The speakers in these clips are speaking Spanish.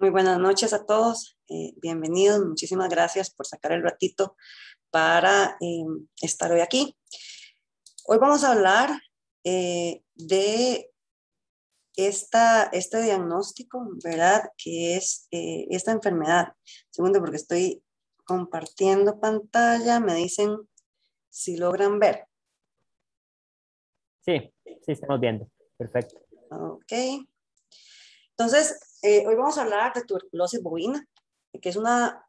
Muy buenas noches a todos, bienvenidos, muchísimas gracias por sacar el ratito para estar hoy aquí. Hoy vamos a hablar de este diagnóstico, ¿verdad? Que es esta enfermedad. Segundo, porque estoy compartiendo pantalla, me dicen si logran ver. Sí, estamos viendo. Perfecto. Ok. Entonces, hoy vamos a hablar de tuberculosis bovina, que es una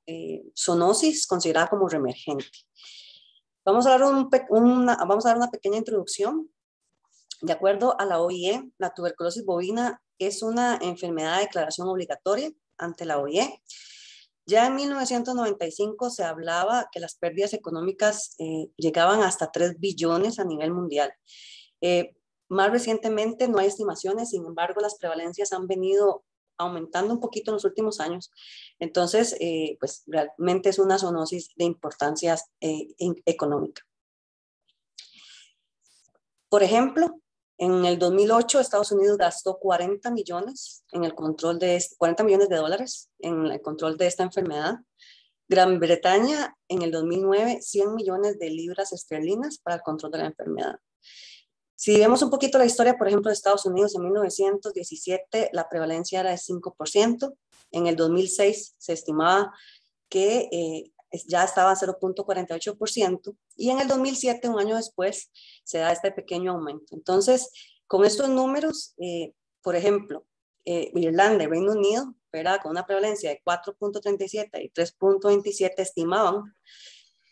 zoonosis considerada como reemergente. Vamos a dar una pequeña introducción. De acuerdo a la OIE, la tuberculosis bovina es una enfermedad de declaración obligatoria ante la OIE. Ya en 1995 se hablaba que las pérdidas económicas llegaban hasta 3 billones a nivel mundial. Más recientemente no hay estimaciones, sin embargo las prevalencias han venido aumentando un poquito en los últimos años. Entonces, pues realmente es una zoonosis de importancia económica. Por ejemplo, en el 2008 Estados Unidos gastó 40 millones en el control de 40 millones de dólares en el control de esta enfermedad. Gran Bretaña en el 2009 100 millones de libras esterlinas para el control de la enfermedad. Si vemos un poquito la historia, por ejemplo, de Estados Unidos, en 1917 la prevalencia era de 5%, en el 2006 se estimaba que ya estaba a 0.48%, y en el 2007, un año después, se da este pequeño aumento. Entonces, con estos números, por ejemplo, Irlanda y Reino Unido, ¿verdad? Con una prevalencia de 4.37 y 3.27, estimaban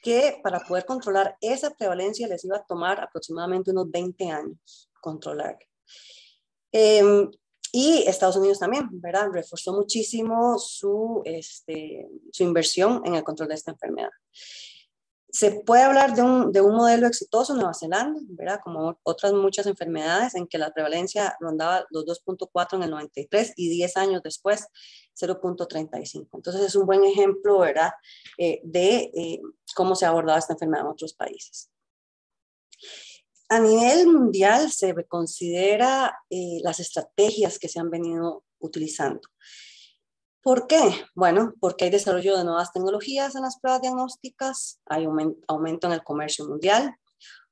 que para poder controlar esa prevalencia les iba a tomar aproximadamente unos 20 años controlar. Y Estados Unidos también, ¿verdad? Reforzó muchísimo su inversión en el control de esta enfermedad. Se puede hablar de un modelo exitoso en Nueva Zelanda, ¿verdad? Como otras muchas enfermedades en que la prevalencia rondaba los 2.4 en el 93 y 10 años después 0.35. Entonces es un buen ejemplo, ¿verdad? De cómo se ha abordado esta enfermedad en otros países. A nivel mundial se considera las estrategias que se han venido utilizando. ¿Por qué? Bueno, porque hay desarrollo de nuevas tecnologías en las pruebas diagnósticas, hay aumento en el comercio mundial.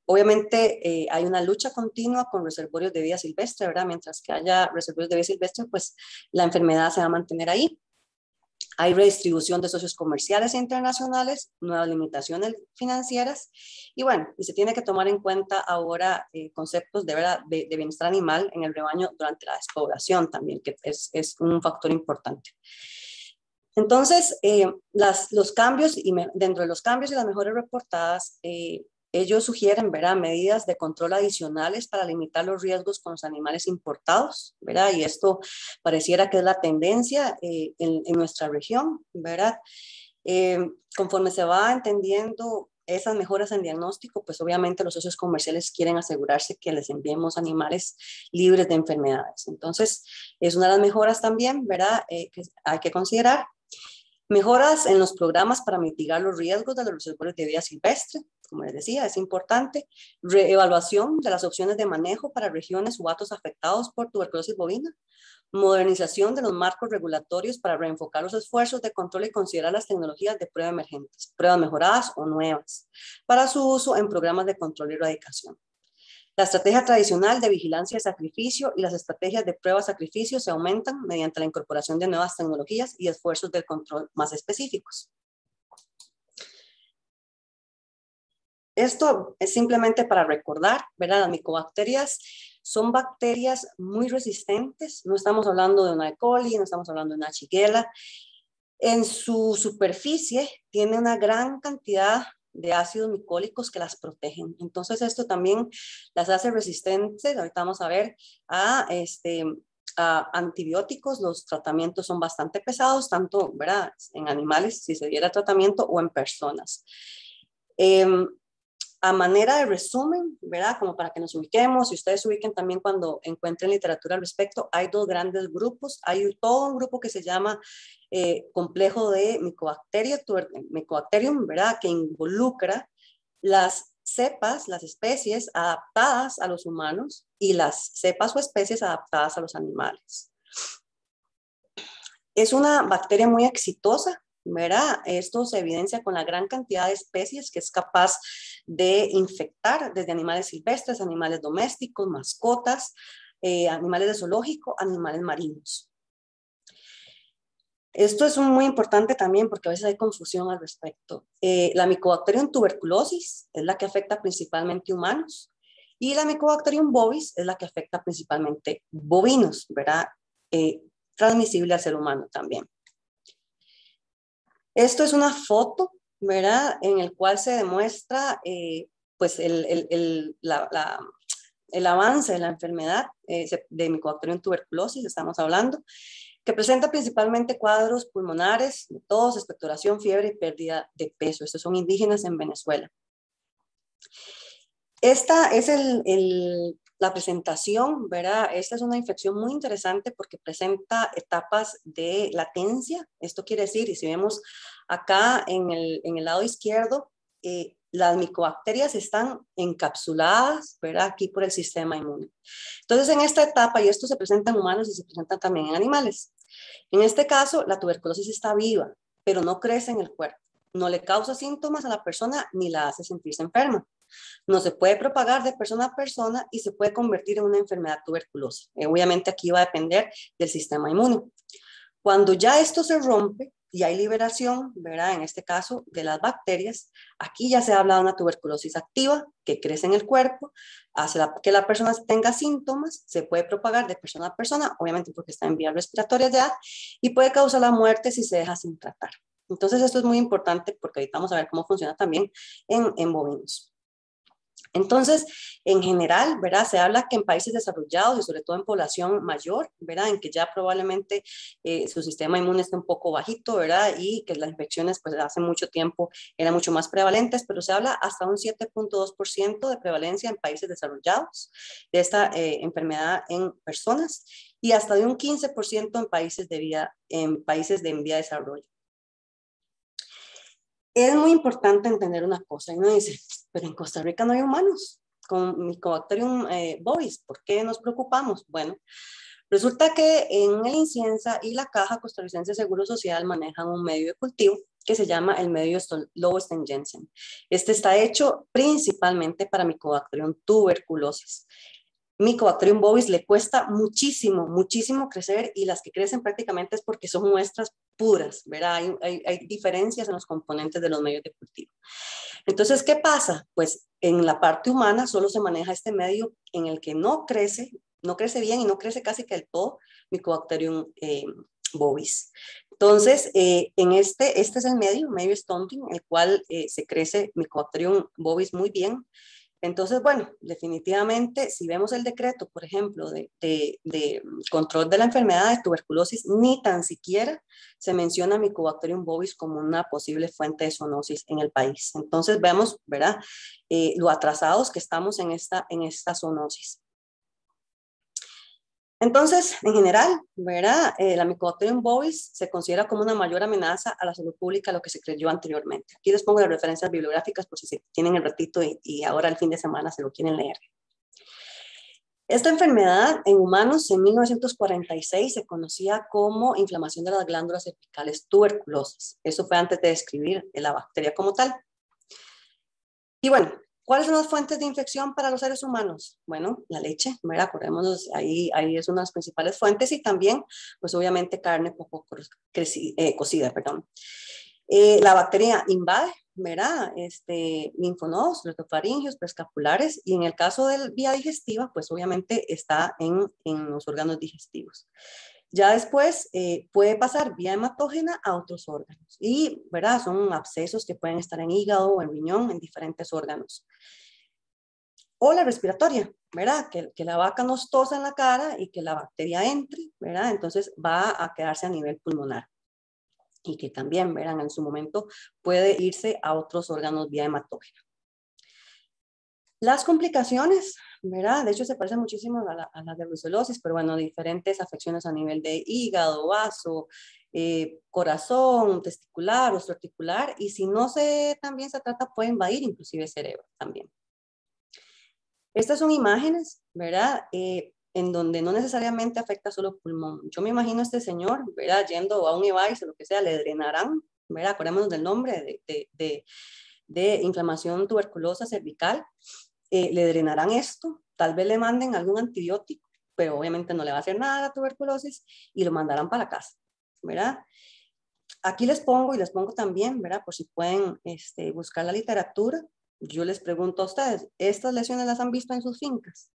Obviamente hay una lucha continua con reservorios de vida silvestre, ¿verdad? Mientras que haya reservorios de vida silvestre, pues la enfermedad se va a mantener ahí. Hay redistribución de socios comerciales e internacionales, nuevas limitaciones financieras y bueno, y se tiene que tomar en cuenta ahora conceptos de bienestar animal en el rebaño durante la despoblación también, que es un factor importante. Entonces, los cambios, y dentro de los cambios y las mejores reportadas, ellos sugieren, ¿verdad?, medidas de control adicionales para limitar los riesgos con los animales importados, ¿verdad? Y esto pareciera que es la tendencia en nuestra región, ¿verdad? Conforme se va entendiendo esas mejoras en diagnóstico, pues obviamente los socios comerciales quieren asegurarse que les enviemos animales libres de enfermedades. Entonces, es una de las mejoras también, ¿verdad?, que hay que considerar. Mejoras en los programas para mitigar los riesgos de los reservorios de vida silvestre, como les decía, es importante. Reevaluación de las opciones de manejo para regiones o hatos afectados por tuberculosis bovina. Modernización de los marcos regulatorios para reenfocar los esfuerzos de control y considerar las tecnologías de prueba emergentes, pruebas mejoradas o nuevas, para su uso en programas de control y erradicación. La estrategia tradicional de vigilancia y sacrificio y las estrategias de prueba-sacrificio se aumentan mediante la incorporación de nuevas tecnologías y esfuerzos de control más específicos. Esto es simplemente para recordar, ¿verdad? Las micobacterias son bacterias muy resistentes. No estamos hablando de una E. coli, no estamos hablando de una Shigella. En su superficie tiene una gran cantidad de ácidos micólicos que las protegen. Entonces esto también las hace resistentes. Ahorita vamos a ver a antibióticos. Los tratamientos son bastante pesados, tanto, ¿verdad?, en animales, si se diera tratamiento, o en personas. A manera de resumen, ¿verdad?, como para que nos ubiquemos, y ustedes se ubiquen también cuando encuentren literatura al respecto, hay dos grandes grupos. Hay todo un grupo que se llama complejo de Mycobacterium, ¿verdad?, que involucra las cepas, las especies adaptadas a los humanos y las cepas o especies adaptadas a los animales. Es una bacteria muy exitosa, ¿verdad? Esto se evidencia con la gran cantidad de especies que es capaz de infectar, desde animales silvestres, animales domésticos, mascotas, animales de zoológico, animales marinos. Esto es muy importante también porque a veces hay confusión al respecto. La Mycobacterium tuberculosis es la que afecta principalmente humanos y la Mycobacterium bovis es la que afecta principalmente bovinos, ¿verdad? Transmisible al ser humano también. Esto es una foto, ¿verdad? En el cual se demuestra pues el avance de la enfermedad de Mycobacterium tuberculosis, estamos hablando, que presenta principalmente cuadros pulmonares, tos, expectoración, fiebre y pérdida de peso. Estos son indígenas en Venezuela. Esta es la presentación, ¿verdad? Esta es una infección muy interesante porque presenta etapas de latencia. Esto quiere decir, y si vemos acá en el lado izquierdo, las micobacterias están encapsuladas, ¿verdad? Aquí por el sistema inmune. Entonces, en esta etapa, y esto se presenta en humanos y se presenta también en animales. En este caso, la tuberculosis está viva, pero no crece en el cuerpo. No le causa síntomas a la persona ni la hace sentirse enferma. No se puede propagar de persona a persona y se puede convertir en una enfermedad tuberculosa. Obviamente aquí va a depender del sistema inmune. Cuando ya esto se rompe y hay liberación, ¿verdad? En este caso de las bacterias, aquí ya se habla de una tuberculosis activa que crece en el cuerpo, hace que la persona tenga síntomas, se puede propagar de persona a persona, obviamente porque está en vías respiratorias ya, y puede causar la muerte si se deja sin tratar. Entonces esto es muy importante porque ahorita vamos a ver cómo funciona también en bovinos. Entonces, en general, ¿verdad? Se habla que en países desarrollados y sobre todo en población mayor, ¿verdad? En que ya probablemente su sistema inmune está un poco bajito, ¿verdad? Y que las infecciones, pues hace mucho tiempo eran mucho más prevalentes, pero se habla hasta un 7.2% de prevalencia en países desarrollados de esta enfermedad en personas y hasta de un 15% en países en vía de desarrollo. Es muy importante entender una cosa, y uno dice, pero en Costa Rica no hay humanos con Mycobacterium bovis, ¿por qué nos preocupamos? Bueno, resulta que en el INCIENSA y la Caja Costarricense de Seguro Social manejan un medio de cultivo que se llama el medio Lowenstein-Jensen. Este está hecho principalmente para Mycobacterium tuberculosis. Mycobacterium bovis le cuesta muchísimo, muchísimo crecer y las que crecen prácticamente es porque son muestras puras, ¿verdad? Hay diferencias en los componentes de los medios de cultivo. Entonces, ¿qué pasa? Pues en la parte humana solo se maneja este medio en el que no crece bien y no crece casi que del todo Mycobacterium bovis. Entonces, este es el medio Stunting, en el cual se crece Mycobacterium bovis muy bien. Entonces, bueno, definitivamente, si vemos el decreto, por ejemplo, de control de la enfermedad de tuberculosis, ni tan siquiera se menciona Mycobacterium bovis como una posible fuente de zoonosis en el país. Entonces, vemos, ¿verdad?, lo atrasados que estamos en esta zoonosis. Entonces, en general, ¿verdad? La Mycobacterium bovis se considera como una mayor amenaza a la salud pública de lo que se creyó anteriormente. Aquí les pongo las referencias bibliográficas por si se tienen el ratito y ahora el fin de semana se lo quieren leer. Esta enfermedad en humanos en 1946 se conocía como inflamación de las glándulas cervicales tuberculosas. Eso fue antes de describir la bacteria como tal. Y bueno, ¿cuáles son las fuentes de infección para los seres humanos? Bueno, la leche, ¿verdad? Acordémonos, ahí es una de las principales fuentes y también, pues obviamente carne poco cocida, perdón. La bacteria invade, ¿verdad? Linfonodos, retrofaringios, preescapulares y en el caso de vía digestiva, pues obviamente está en los órganos digestivos. Ya después puede pasar vía hematógena a otros órganos y, ¿verdad? Son abscesos que pueden estar en hígado o en riñón, en diferentes órganos. O la respiratoria, ¿verdad? Que la vaca nos tosa en la cara y que la bacteria entre, ¿verdad? Entonces va a quedarse a nivel pulmonar y que también, ¿verdad? En su momento puede irse a otros órganos vía hematógena. Las complicaciones, ¿verdad? De hecho se parecen muchísimo a la de brucelosis, pero bueno, diferentes afecciones a nivel de hígado, vaso, corazón, testicular, osteoarticular, y si no también se trata, puede invadir inclusive cerebro también. Estas son imágenes, ¿verdad? en donde no necesariamente afecta solo el pulmón. Yo me imagino a este señor, ¿verdad? Yendo a un EVAIS o lo que sea, le drenarán, ¿verdad? Acordémonos del nombre de inflamación tuberculosa cervical, le drenarán esto, tal vez le manden algún antibiótico, pero obviamente no le va a hacer nada a la tuberculosis y lo mandarán para la casa, ¿verdad? Aquí les pongo y les pongo también, ¿verdad? Por si pueden buscar la literatura. Yo les pregunto a ustedes, ¿estas lesiones las han visto en sus fincas?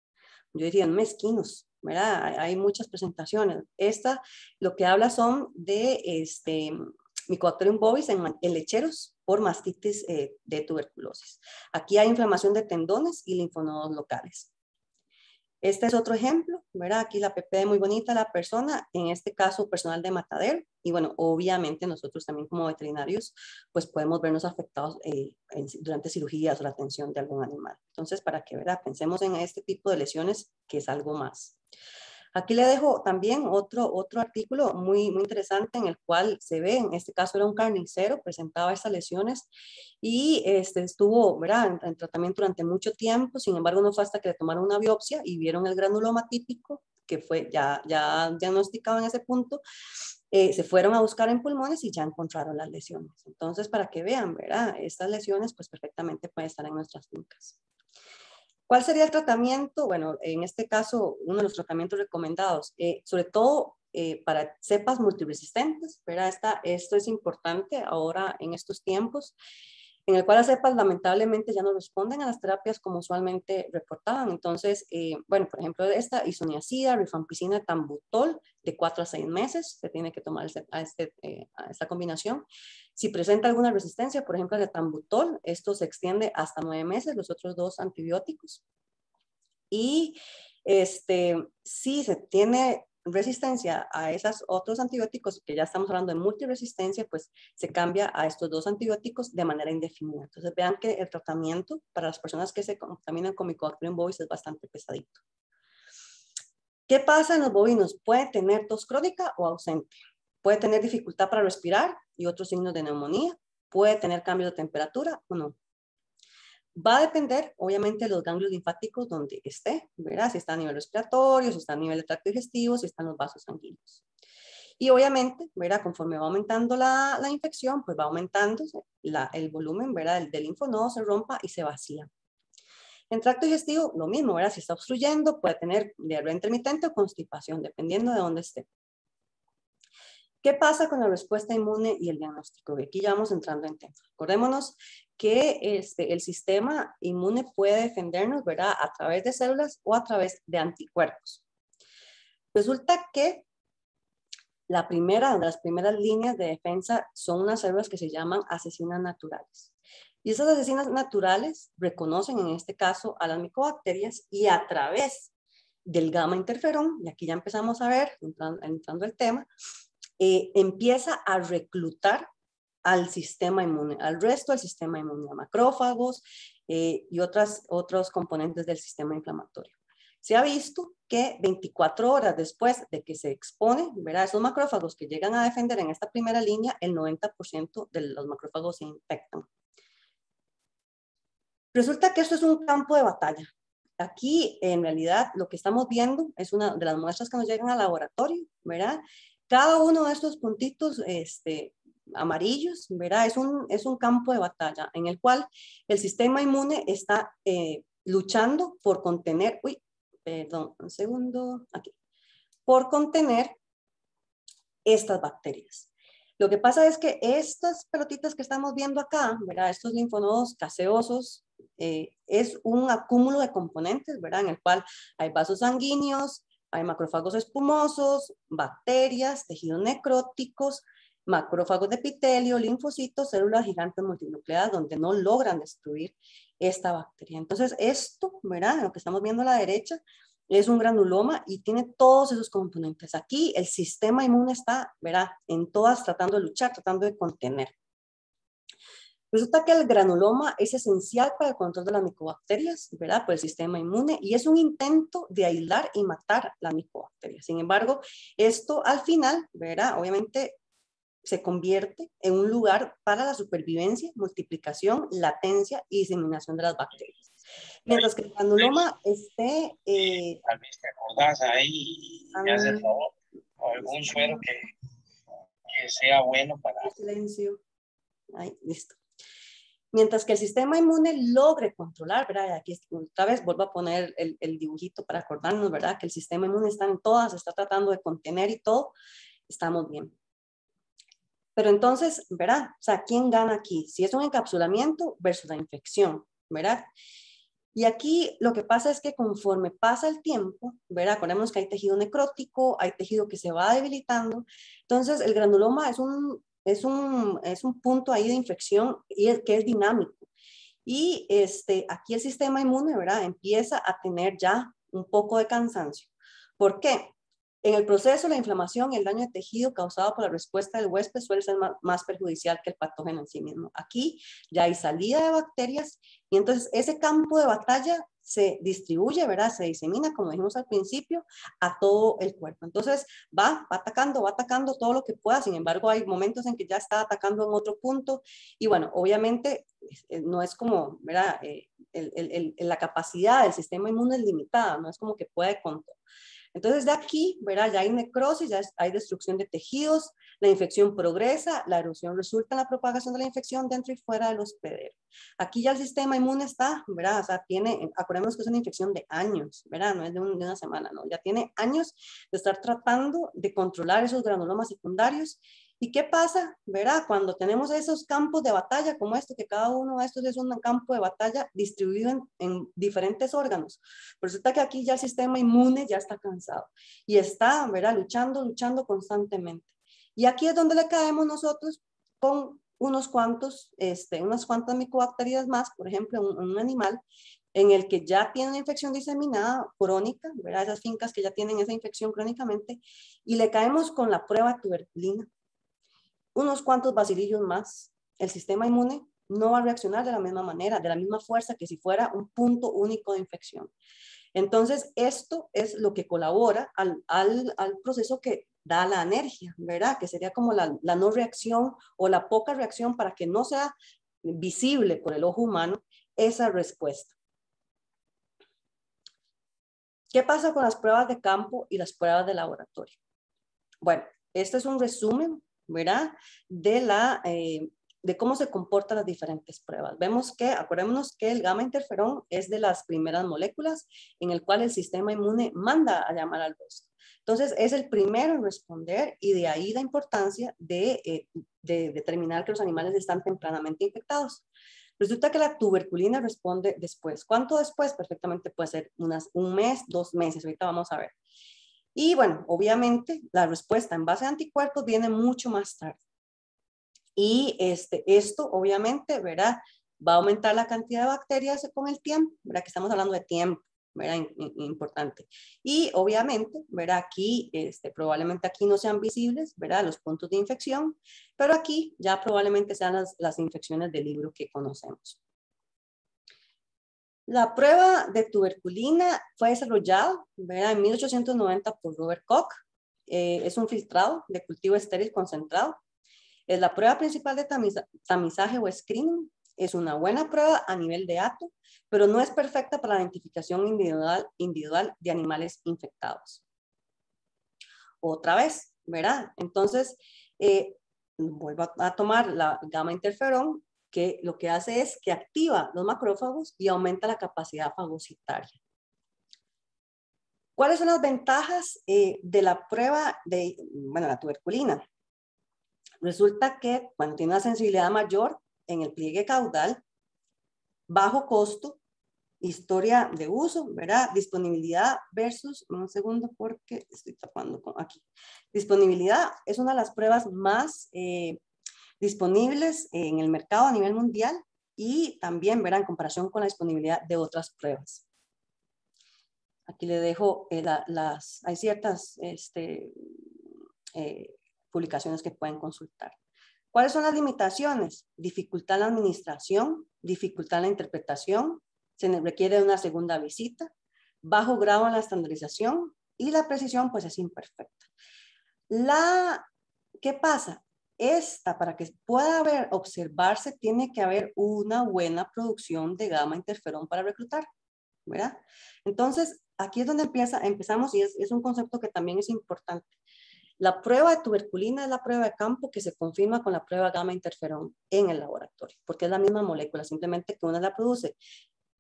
Yo diría, mezquinos, ¿verdad? Hay muchas presentaciones. Esta, lo que habla son de Mycobacterium bovis en lecheros por mastitis de tuberculosis. Aquí hay inflamación de tendones y linfonodos locales. Este es otro ejemplo, ¿verdad? Aquí la PP muy bonita, la persona, en este caso personal de matadero, y bueno, obviamente nosotros también como veterinarios, pues podemos vernos afectados durante cirugías o la atención de algún animal. Entonces, para que, ¿verdad? Pensemos en este tipo de lesiones que es algo más. Aquí le dejo también otro artículo muy interesante en el cual se ve, en este caso era un carnicero, presentaba estas lesiones y estuvo, ¿verdad? En tratamiento durante mucho tiempo, sin embargo no fue hasta que le tomaron una biopsia y vieron el granuloma típico, que fue ya diagnosticado en ese punto, se fueron a buscar en pulmones y ya encontraron las lesiones. Entonces, para que vean, ¿verdad? Estas lesiones pues perfectamente pueden estar en nuestras fincas. ¿Cuál sería el tratamiento? Bueno, en este caso, uno de los tratamientos recomendados, sobre todo para cepas multiresistentes, ¿verdad? Esto es importante ahora en estos tiempos, en el cual las cepas lamentablemente ya no responden a las terapias como usualmente reportaban. Entonces, bueno, por ejemplo, esta isoniazida, rifampicina, tambutol, de 4 a 6 meses, se tiene que tomar a esta combinación. Si presenta alguna resistencia, por ejemplo, el tambutol, esto se extiende hasta 9 meses, los otros 2 antibióticos. Y si se tiene resistencia a esos otros antibióticos, que ya estamos hablando de multiresistencia, pues se cambia a estos 2 antibióticos de manera indefinida. Entonces vean que el tratamiento para las personas que se contaminan con Mycobacterium bovis es bastante pesadito. ¿Qué pasa en los bovinos? Puede tener tos crónica o ausente. Puede tener dificultad para respirar y otros signos de neumonía. Puede tener cambios de temperatura o no. Va a depender, obviamente, de los ganglios linfáticos donde esté, ¿verdad? Si está a nivel respiratorio, si está a nivel de tracto digestivo, si están los vasos sanguíneos. Y obviamente, ¿verdad? Conforme va aumentando la infección, pues va aumentando el volumen, ¿verdad? Del linfonodo se rompa y se vacía. En tracto digestivo, lo mismo, ¿verdad? Si está obstruyendo, puede tener diarrea intermitente o constipación, dependiendo de dónde esté. ¿Qué pasa con la respuesta inmune y el diagnóstico? Aquí ya vamos entrando en tema. Acordémonos que el sistema inmune puede defendernos, ¿verdad? A través de células o a través de anticuerpos. Resulta que una de las primeras líneas de defensa son unas células que se llaman asesinas naturales. Y esas asesinas naturales reconocen en este caso a las micobacterias y a través del gamma interferón, y aquí ya empezamos a ver, entrando el tema, empieza a reclutar al sistema inmune, al resto del sistema inmune, a macrófagos y otros componentes del sistema inflamatorio. Se ha visto que 24 horas después de que se expone, ¿verdad? Esos macrófagos que llegan a defender en esta primera línea, el 90% de los macrófagos se infectan. Resulta que esto es un campo de batalla. Aquí, en realidad, lo que estamos viendo es una de las muestras que nos llegan al laboratorio, ¿verdad? Cada uno de estos puntitos amarillos, ¿verdad? Es un campo de batalla en el cual el sistema inmune está luchando por contener, perdón, un segundo, aquí, por contener estas bacterias. Lo que pasa es que estas pelotitas que estamos viendo acá, ¿verdad? Estos linfonodos caseosos, es un acúmulo de componentes, ¿verdad? En el cual hay vasos sanguíneos, hay macrófagos espumosos, bacterias, tejidos necróticos, macrófagos de epitelio, linfocitos, células gigantes multinucleadas donde no logran destruir esta bacteria. Entonces esto, ¿verdad? Lo que estamos viendo a la derecha es un granuloma y tiene todos esos componentes. Aquí el sistema inmune está, ¿verdad? En todas tratando de luchar, tratando de contener. Resulta que el granuloma es esencial para el control de las micobacterias, ¿verdad? Por el sistema inmune y es un intento de aislar y matar las micobacterias. Sin embargo, esto al final, ¿verdad? Obviamente se convierte en un lugar para la supervivencia, multiplicación, latencia y diseminación de las bacterias. Mientras que el granuloma esté... Tal vez te acordás ahí y me haces el favor. O algún suero que sea bueno para... Silencio. Ahí, listo. Mientras que el sistema inmune logre controlar, ¿verdad? Aquí otra vez vuelvo a poner el dibujito para acordarnos, ¿verdad? Que el sistema inmune está en todas, está tratando de contener y todo, estamos bien. Pero entonces, ¿verdad? O sea, ¿quién gana aquí? Si es un encapsulamiento versus la infección, ¿verdad? Y aquí lo que pasa es que conforme pasa el tiempo, ¿verdad? Acordemos que hay tejido necrótico, hay tejido que se va debilitando. Entonces, el granuloma es un punto ahí de infección que es dinámico. Y aquí el sistema inmune, ¿verdad? Empieza a tener ya un poco de cansancio. ¿Por qué? En el proceso, la inflamación y el daño de tejido causado por la respuesta del huésped suele ser más perjudicial que el patógeno en sí mismo. Aquí ya hay salida de bacterias y entonces ese campo de batalla se distribuye, ¿verdad? Se disemina, como dijimos al principio, a todo el cuerpo. Entonces va atacando todo lo que pueda. Sin embargo, hay momentos en que ya está atacando en otro punto. Y bueno, obviamente no es como, ¿verdad? La capacidad del sistema inmune es limitada, no es como que puede con todo. Entonces, de aquí, ¿verdad? Ya hay necrosis, ya hay destrucción de tejidos, la infección progresa, la erosión resulta en la propagación de la infección dentro y fuera del hospedero. Aquí ya el sistema inmune está, ¿verdad? O sea, acordémonos que es una infección de años, ¿verdad? No es de una semana, ¿no? Ya tiene años de estar tratando de controlar esos granulomas secundarios. ¿Y qué pasa, verdad? Cuando tenemos esos campos de batalla como este, que cada uno de estos es un campo de batalla distribuido en diferentes órganos. Resulta que aquí ya el sistema inmune ya está cansado y está, ¿verdad? Luchando constantemente. Y aquí es donde le caemos nosotros con unas cuantas micobacterias más, por ejemplo, un animal en el que ya tiene una infección diseminada crónica, ¿verdad? Esas fincas que ya tienen esa infección crónicamente, y le caemos con la prueba tuberculina. Unos cuantos bacilillos más, el sistema inmune no va a reaccionar de la misma manera, de la misma fuerza que si fuera un punto único de infección. Entonces, esto es lo que colabora al proceso que da la alergia, ¿verdad? Que sería como la no reacción o la poca reacción para que no sea visible por el ojo humano esa respuesta. ¿Qué pasa con las pruebas de campo y las pruebas de laboratorio? Bueno, este es un resumen, ¿verdad? De cómo se comportan las diferentes pruebas. Vemos que, acordémonos que el gamma interferón es de las primeras moléculas en el cual el sistema inmune manda a llamar al huésped. Entonces, es el primero en responder y de ahí la importancia de determinar que los animales están tempranamente infectados. Resulta que la tuberculina responde después. ¿Cuánto después? Perfectamente puede ser un mes, 2 meses. Ahorita vamos a ver. Y bueno, obviamente la respuesta en base a anticuerpos viene mucho más tarde. Y esto obviamente, ¿verdad? Va a aumentar la cantidad de bacterias con el tiempo, ¿verdad? Que estamos hablando de tiempo, ¿verdad? Importante. Y obviamente, ¿verdad? Aquí, probablemente aquí no sean visibles, ¿verdad? Los puntos de infección, pero aquí ya probablemente sean las infecciones del libro que conocemos. La prueba de tuberculina fue desarrollada, ¿verdad? En 1890 por Robert Koch. Es un filtrado de cultivo estéril concentrado. Es la prueba principal de tamizaje o screening. Es una buena prueba a nivel de ATO, pero no es perfecta para la identificación individual de animales infectados. Otra vez, ¿verdad? Entonces, vuelvo a tomar la gamma interferón, que lo que hace es que activa los macrófagos y aumenta la capacidad fagocitaria. ¿Cuáles son las ventajas de la prueba de, la tuberculina? Resulta que cuando tiene una sensibilidad mayor en el pliegue caudal, bajo costo, historia de uso, ¿verdad? Disponibilidad versus, un segundo porque estoy tapando aquí. Disponibilidad es una de las pruebas más disponibles en el mercado a nivel mundial y también, ¿verdad? En comparación con la disponibilidad de otras pruebas. Aquí le dejo hay ciertas publicaciones que pueden consultar. ¿Cuáles son las limitaciones? Dificultad en la administración, dificultad en la interpretación, se requiere una segunda visita, bajo grado en la estandarización y la precisión pues es imperfecta. ¿Qué pasa? para que pueda observarse, tiene que haber una buena producción de gamma interferón para reclutar, ¿verdad? Entonces, aquí es donde empezamos, y es un concepto que también es importante. La prueba de tuberculina es la prueba de campo que se confirma con la prueba gamma interferón en el laboratorio, porque es la misma molécula, simplemente que una la produce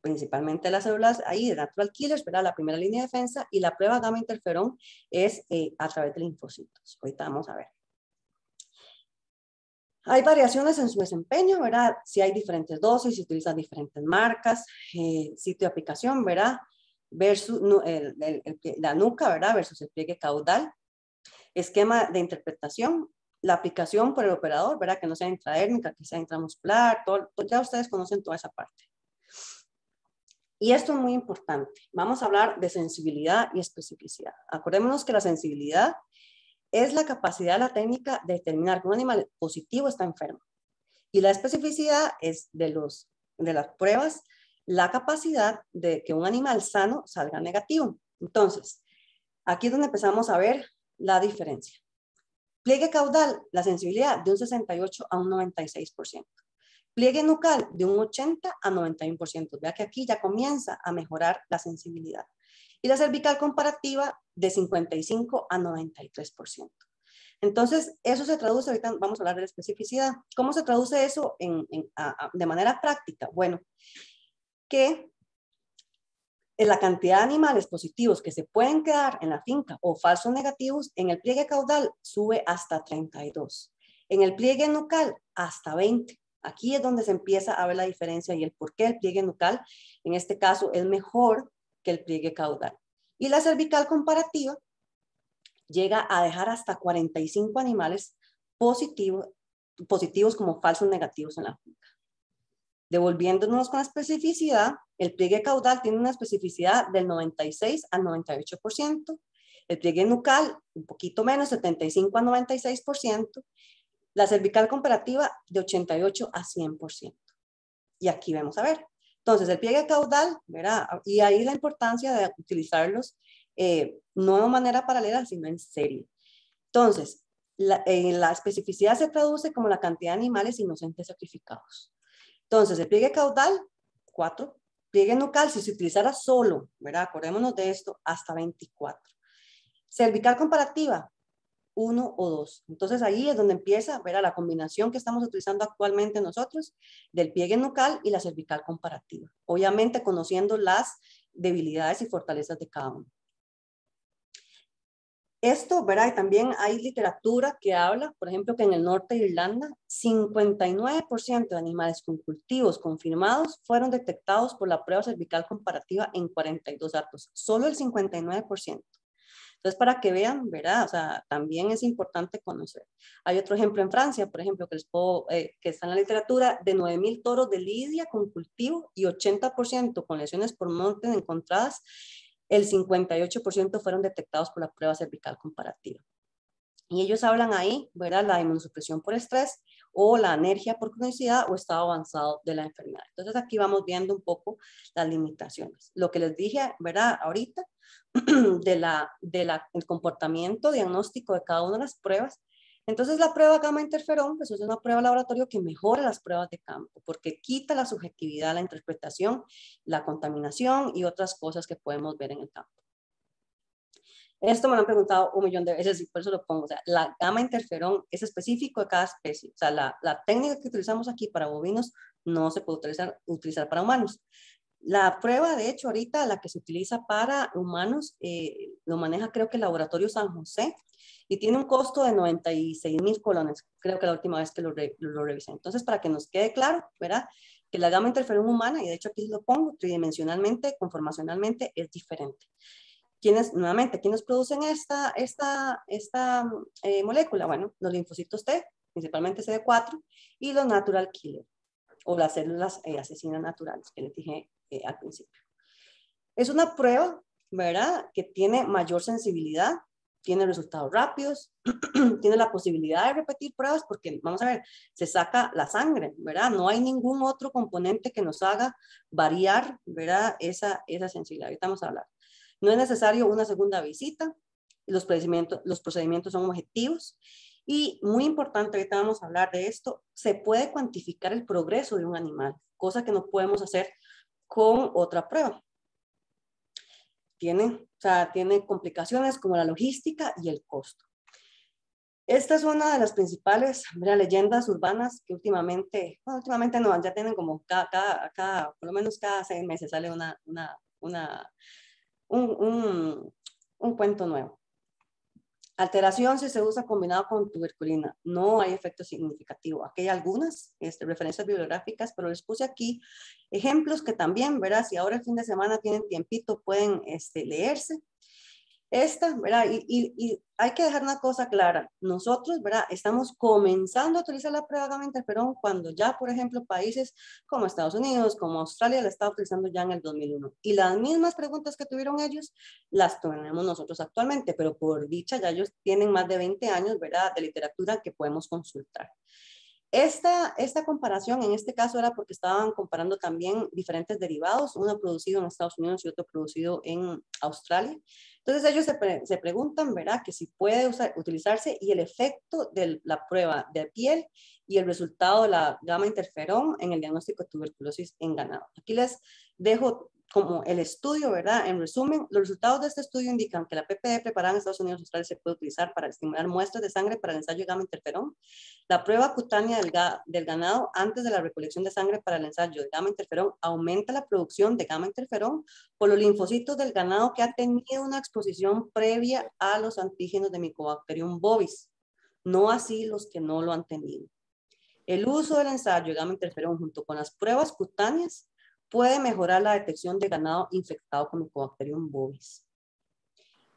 principalmente las células ahí de natural killers, ¿verdad? La primera línea de defensa, y la prueba gamma interferón es a través de linfocitos. Ahorita vamos a ver. Hay variaciones en su desempeño, ¿verdad? Si hay diferentes dosis, si utilizan diferentes marcas, sitio de aplicación, ¿verdad? Versus la nuca, ¿verdad? Versus el pliegue caudal. Esquema de interpretación, la aplicación por el operador, ¿verdad? Que no sea intradérmica, que sea intramuscular, ya ustedes conocen toda esa parte. Y esto es muy importante. Vamos a hablar de sensibilidad y especificidad. Acordémonos que la sensibilidad es la capacidad de la técnica de determinar que un animal positivo está enfermo. Y la especificidad es de las pruebas, la capacidad de que un animal sano salga negativo. Entonces, aquí es donde empezamos a ver la diferencia. Pliegue caudal, la sensibilidad de un 68 a un 96%. Pliegue nucal de un 80 a 91%. Vea que aquí ya comienza a mejorar la sensibilidad. Y la cervical comparativa de 55 a 93%. Entonces, eso se traduce, ahorita vamos a hablar de la especificidad. ¿Cómo se traduce eso de manera práctica? Bueno, que la cantidad de animales positivos que se pueden quedar en la finca o falsos negativos, en el pliegue caudal sube hasta 32. En el pliegue nucal hasta 20. Aquí es donde se empieza a ver la diferencia y el por qué el pliegue nucal, en este caso, es mejor que el pliegue caudal. Y la cervical comparativa llega a dejar hasta 45 animales positivos como falsos negativos en la finca. Devolviéndonos con la especificidad, el pliegue caudal tiene una especificidad del 96 al 98%, el pliegue nucal un poquito menos, 75 a 96%, la cervical comparativa de 88 a 100%. Y aquí vamos a ver. Entonces, el pliegue caudal, ¿verdad? Y ahí la importancia de utilizarlos no de manera paralela, sino en serie. Entonces, la especificidad se traduce como la cantidad de animales inocentes sacrificados. Entonces, el pliegue caudal, 4. Pliegue nucal, si se utilizara solo, ¿verdad? Acordémonos de esto, hasta 24. Cervical comparativa, 1 o 2. Entonces, ahí es donde empieza, ¿verdad? La combinación que estamos utilizando actualmente nosotros del pliegue nucal y la cervical comparativa. Obviamente, conociendo las debilidades y fortalezas de cada uno. Esto, ¿verdad? Y también hay literatura que habla, por ejemplo, que en el norte de Irlanda, 59% de animales con cultivos confirmados fueron detectados por la prueba cervical comparativa en 42 actos. Solo el 59%. Entonces, para que vean, ¿verdad? O sea, también es importante conocer. Hay otro ejemplo en Francia, por ejemplo, que está en la literatura, de 9,000 toros de lidia con cultivo y 80% con lesiones por monte encontradas. El 58% fueron detectados por la prueba cervical comparativa. Y ellos hablan ahí, ¿verdad? La inmunosupresión por estrés o la anergia por cronicidad o estado avanzado de la enfermedad. Entonces aquí vamos viendo un poco las limitaciones. Lo que les dije, ¿verdad? Ahorita, el comportamiento diagnóstico de cada una de las pruebas. Entonces la prueba gamma interferón, pues es una prueba de laboratorio que mejora las pruebas de campo porque quita la subjetividad, la interpretación, la contaminación y otras cosas que podemos ver en el campo. Esto me lo han preguntado 1,000,000 de veces y por eso lo pongo. O sea, la gamma interferón es específico de cada especie. O sea, la técnica que utilizamos aquí para bovinos no se puede utilizar para humanos. La prueba, de hecho, ahorita la que se utiliza para humanos, lo maneja creo que el Laboratorio San José y tiene un costo de 96,000 colones. Creo que la última vez que lo revisé. Entonces, para que nos quede claro, ¿verdad? Que la gamma interferón humana, y de hecho aquí lo pongo, tridimensionalmente, conformacionalmente, es diferente. Nuevamente, ¿quiénes producen esta molécula? Bueno, los linfocitos T, principalmente CD4, y los natural killer, o las células asesinas naturales, que les dije al principio. Es una prueba, ¿verdad? Que tiene mayor sensibilidad, tiene resultados rápidos, tiene la posibilidad de repetir pruebas, porque, vamos a ver, se saca la sangre, ¿verdad? No hay ningún otro componente que nos haga variar, ¿verdad? Esa sensibilidad. Ahorita vamos a hablar. No es necesario una segunda visita, los procedimientos son objetivos Y muy importante, ahorita vamos a hablar de esto, se puede cuantificar el progreso de un animal, cosa que no podemos hacer con otra prueba. Tiene complicaciones como la logística y el costo. Esta es una de las principales leyendas urbanas que últimamente no, ya tienen como por lo menos cada 6 meses sale un cuento nuevo. Alteración si se usa combinado con tuberculina. No hay efecto significativo. Aquí hay algunas referencias bibliográficas, pero les puse aquí ejemplos que también, ¿verdad? Si ahora el fin de semana tienen tiempito, pueden leerse. ¿Verdad? Y hay que dejar una cosa clara. Nosotros, ¿verdad? Estamos comenzando a utilizar la prueba gamma interferón cuando ya, por ejemplo, países como Estados Unidos, como Australia, la está utilizando ya en el 2001. Y las mismas preguntas que tuvieron ellos, las tenemos nosotros actualmente, pero por dicha ya ellos tienen más de 20 años, ¿verdad? De literatura que podemos consultar. Esta comparación en este caso era porque estaban comparando también diferentes derivados, uno producido en Estados Unidos y otro producido en Australia. Entonces ellos se preguntan, ¿verdad?, que si puede utilizarse y el efecto de la prueba de piel y el resultado de la gamma interferón en el diagnóstico de tuberculosis en ganado. Aquí les dejo como el estudio, ¿verdad? En resumen, los resultados de este estudio indican que la PPD preparada en Estados Unidos y Australia se puede utilizar para estimular muestras de sangre para el ensayo de gamma interferón. La prueba cutánea del ganado antes de la recolección de sangre para el ensayo de gamma interferón aumenta la producción de gamma interferón por los linfocitos del ganado que ha tenido una exposición previa a los antígenos de Mycobacterium bovis, no así los que no lo han tenido. El uso del ensayo de gamma interferón junto con las pruebas cutáneas puede mejorar la detección de ganado infectado con Mycobacterium bovis.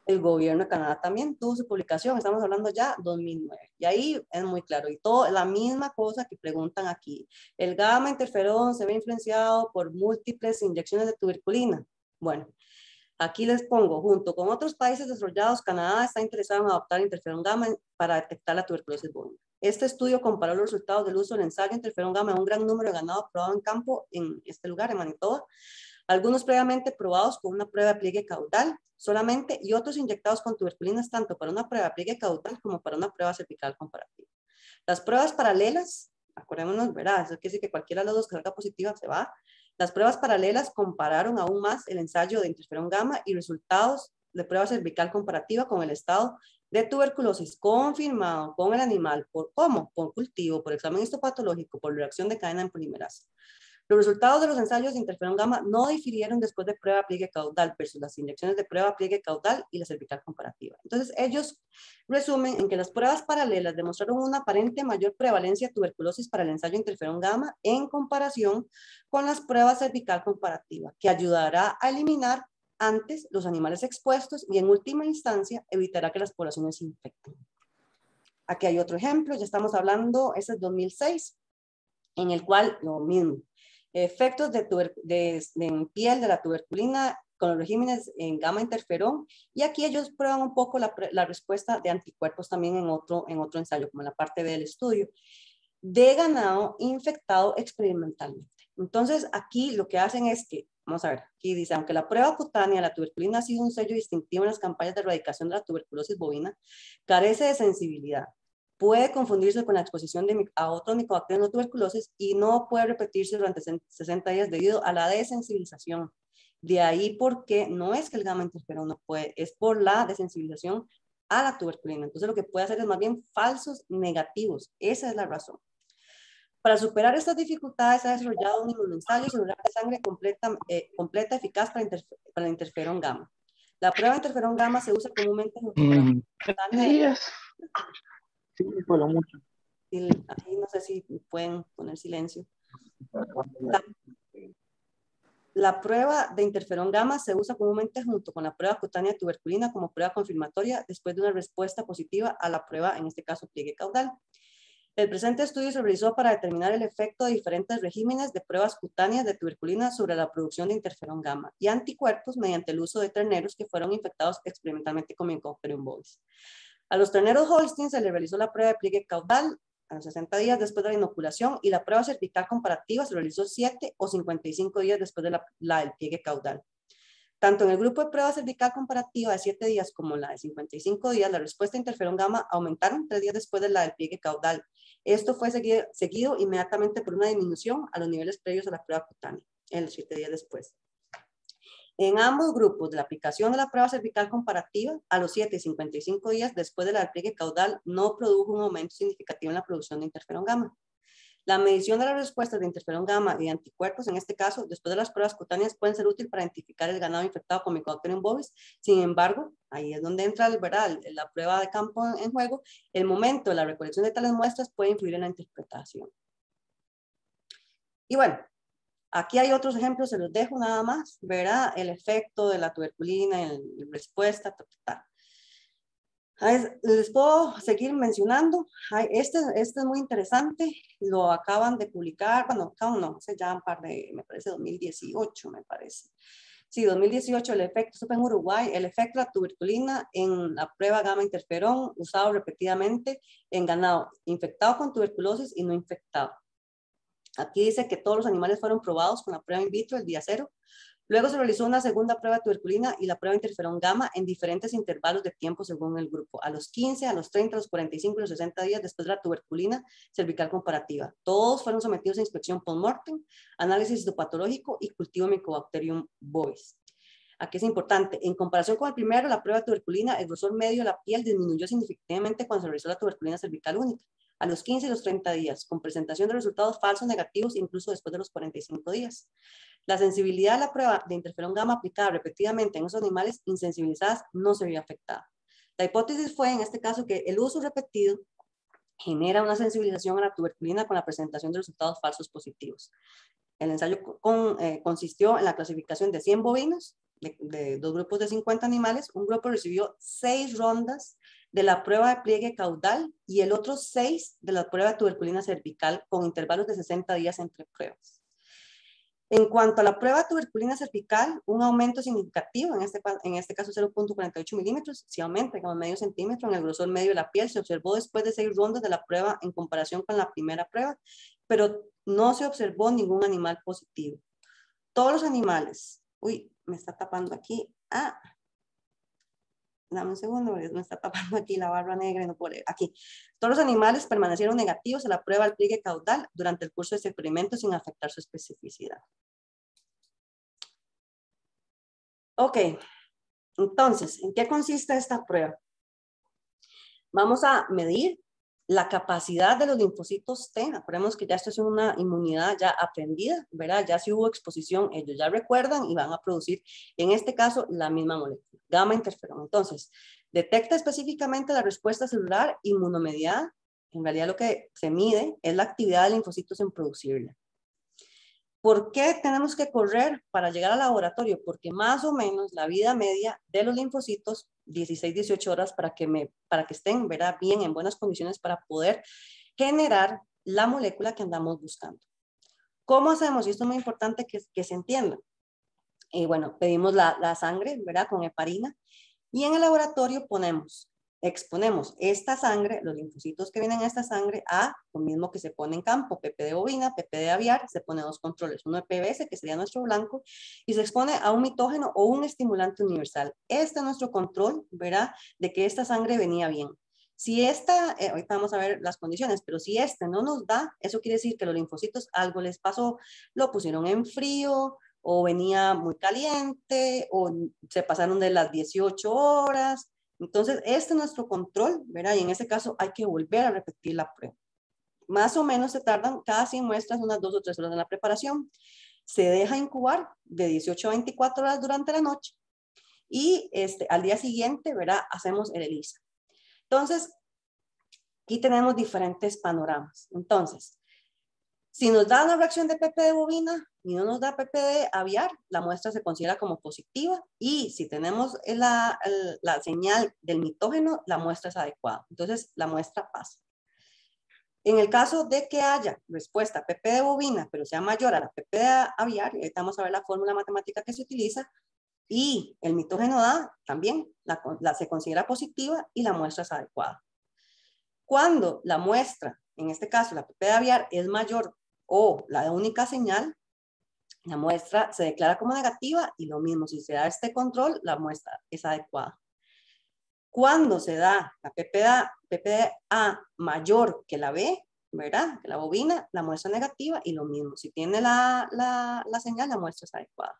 El gobierno de Canadá también tuvo su publicación, estamos hablando ya 2009, y ahí es muy claro, y todo la misma cosa que preguntan aquí. El gamma interferón se ve influenciado por múltiples inyecciones de tuberculina. Bueno, aquí les pongo, junto con otros países desarrollados, Canadá está interesado en adoptar interferón gamma para detectar la tuberculosis bovina. Este estudio comparó los resultados del uso del ensayo de interferón gamma en un gran número de ganado probado en campo en este lugar, en Manitoba, algunos previamente probados con una prueba de pliegue caudal solamente y otros inyectados con tuberculinas tanto para una prueba de pliegue caudal como para una prueba cervical comparativa. Las pruebas paralelas, acordémonos, ¿verdad? Eso quiere decir que cualquiera de las dos que salga positiva se va. Las pruebas paralelas compararon aún más el ensayo de interferón gamma y resultados de prueba cervical comparativa con el estado de tuberculosis confirmado con el animal. ¿Por cómo? Por cultivo, por examen histopatológico, por reacción de cadena en polimerasa. Los resultados de los ensayos de interferón gamma no difirieron después de prueba pliegue caudal versus las inyecciones de prueba pliegue caudal y la cervical comparativa. Entonces, ellos resumen en que las pruebas paralelas demostraron una aparente mayor prevalencia de tuberculosis para el ensayo de interferón gamma en comparación con las pruebas cervical comparativa, que ayudará a eliminar antes los animales expuestos y en última instancia evitará que las poblaciones se infecten. Aquí hay otro ejemplo, ya estamos hablando, este es 2006, en el cual lo mismo. Efectos en piel de la tuberculina con los regímenes en gamma interferón, y aquí ellos prueban un poco la respuesta de anticuerpos también en otro ensayo, como en la parte del estudio, de ganado infectado experimentalmente. Entonces, aquí lo que hacen es que, vamos a ver, aquí dice, aunque la prueba cutánea de la tuberculina ha sido un sello distintivo en las campañas de erradicación de la tuberculosis bovina, carece de sensibilidad. Puede confundirse con la exposición a otros micobacterios no tuberculosis y no puede repetirse durante 60 días debido a la desensibilización. De ahí porque no es que el gamma interferón no puede, es por la desensibilización a la tuberculina. Entonces lo que puede hacer es más bien falsos negativos. Esa es la razón. Para superar estas dificultades se ha desarrollado un inmunoensayo celular de sangre completa eficaz para el interferón gamma. La prueba de interferón gamma se usa comúnmente en Sí, por mucho. Ahí no sé si pueden poner silencio. La prueba de interferón gamma se usa comúnmente junto con la prueba cutánea de tuberculina como prueba confirmatoria después de una respuesta positiva a la prueba, en este caso pliegue caudal. El presente estudio se realizó para determinar el efecto de diferentes regímenes de pruebas cutáneas de tuberculina sobre la producción de interferón gamma y anticuerpos mediante el uso de terneros que fueron infectados experimentalmente con Mycobacterium bovis. A los terneros Holstein se les realizó la prueba de pliegue caudal a los 60 días después de la inoculación y la prueba cervical comparativa se realizó 7 o 55 días después de la del pliegue caudal. Tanto en el grupo de prueba cervical comparativa de 7 días como la de 55 días, la respuesta de interferón gamma aumentaron 3 días después de la del pliegue caudal. Esto fue seguido inmediatamente por una disminución a los niveles previos a la prueba cutánea, en los 7 días después. En ambos grupos de la aplicación de la prueba cervical comparativa, a los 7 y 55 días después de la del pliegue caudal, no produjo un aumento significativo en la producción de interferón gamma. La medición de las respuestas de interferón gamma y anticuerpos, en este caso, después de las pruebas cutáneas, pueden ser útiles para identificar el ganado infectado con Mycobacterium bovis. Sin embargo, ahí es donde entra la prueba de campo en juego. El momento de la recolección de tales muestras puede influir en la interpretación. Y bueno, aquí hay otros ejemplos, se los dejo nada más, ¿verdad? El efecto de la tuberculina en respuesta, les puedo seguir mencionando. Este es muy interesante, lo acaban de publicar, bueno, no, hace ya un par de, me parece 2018, me parece. Sí, 2018, el efecto, esto fue en Uruguay, el efecto de la tuberculina en la prueba gamma interferón usado repetidamente en ganado infectado con tuberculosis y no infectado. Aquí dice que todos los animales fueron probados con la prueba in vitro el día 0. Luego se realizó una segunda prueba de tuberculina y la prueba de interferón gamma en diferentes intervalos de tiempo según el grupo, a los 15, a los 30, a los 45 y los 60 días después de la tuberculina cervical comparativa. Todos fueron sometidos a inspección post-mortem, análisis histopatológico y cultivo de Mycobacterium bovis. Aquí es importante, en comparación con el primero, la prueba de tuberculina, el grosor medio de la piel disminuyó significativamente cuando se realizó la tuberculina cervical única, a los 15 y los 30 días, con presentación de resultados falsos negativos incluso después de los 45 días. La sensibilidad de la prueba de interferón gamma aplicada repetidamente en esos animales insensibilizadas no se vio afectada. La hipótesis fue, en este caso, que el uso repetido genera una sensibilización a la tuberculina con la presentación de resultados falsos positivos. El ensayo consistió en la clasificación de 100 bovinos, de 2 grupos de 50 animales. Un grupo recibió 6 rondas de la prueba de pliegue caudal y el otro 6 de la prueba de tuberculina cervical con intervalos de 60 días entre pruebas. En cuanto a la prueba de tuberculina cervical, un aumento significativo, en este caso 0.48 milímetros, si aumenta como medio centímetro en el grosor medio de la piel, se observó después de 6 rondas de la prueba en comparación con la primera prueba, pero no se observó ningún animal positivo. Todos los animales, uy, me está tapando aquí, dame un segundo, me está tapando aquí la barra negra y no puedo leer. Aquí, todos los animales permanecieron negativos a la prueba del pliegue caudal durante el curso de este experimento sin afectar su especificidad. Ok, entonces, ¿en qué consiste esta prueba? Vamos a medir la capacidad de los linfocitos T. Acordemos que ya esto es una inmunidad ya aprendida, ¿verdad? Ya si hubo exposición, ellos ya recuerdan y van a producir, en este caso, la misma molécula, gamma interferón. Entonces, detecta específicamente la respuesta celular inmunomediada. En realidad lo que se mide es la actividad de linfocitos en producirla. ¿Por qué tenemos que correr para llegar al laboratorio? Porque más o menos la vida media de los linfocitos, 16-18 horas para que estén, ¿verdad?, bien, en buenas condiciones para poder generar la molécula que andamos buscando. ¿Cómo hacemos? Y esto es muy importante que se entienda. Bueno, pedimos la sangre, ¿verdad?, con heparina, y en el laboratorio exponemos esta sangre, los linfocitos que vienen a esta sangre, a lo mismo que se pone en campo, PPD bovina, PPD aviar, se pone 2 controles, uno de PBS, que sería nuestro blanco, y se expone a un mitógeno o un estimulante universal. Este es nuestro control, ¿verdad?, de que esta sangre venía bien. Si ahorita vamos a ver las condiciones, pero si no nos da, eso quiere decir que los linfocitos algo les pasó, lo pusieron en frío, o venía muy caliente, o se pasaron de las 18 horas, entonces, este es nuestro control, ¿verdad? Y en este caso hay que volver a repetir la prueba. Más o menos se tardan cada 100 muestras unas 2 o 3 horas en la preparación. Se deja incubar de 18 a 24 horas durante la noche y al día siguiente, ¿verdad?, hacemos el ELISA. Entonces, aquí tenemos diferentes panoramas. Entonces, si nos da una reacción de PPD bovina y no nos da PPD aviar, la muestra se considera como positiva y si tenemos la señal del mitógeno, la muestra es adecuada. Entonces, la muestra pasa. En el caso de que haya respuesta PPD bovina, pero sea mayor a la PPD aviar, y ahorita vamos a ver la fórmula matemática que se utiliza, y el mitógeno da, también se considera positiva y la muestra es adecuada. Cuando la muestra, en este caso la PPD aviar, es mayor o la única señal, la muestra se declara como negativa y lo mismo, si se da este control, la muestra es adecuada. Cuando se da la PPA mayor que la B, ¿verdad? Que la bobina, la muestra negativa y lo mismo, si tiene la señal, la muestra es adecuada.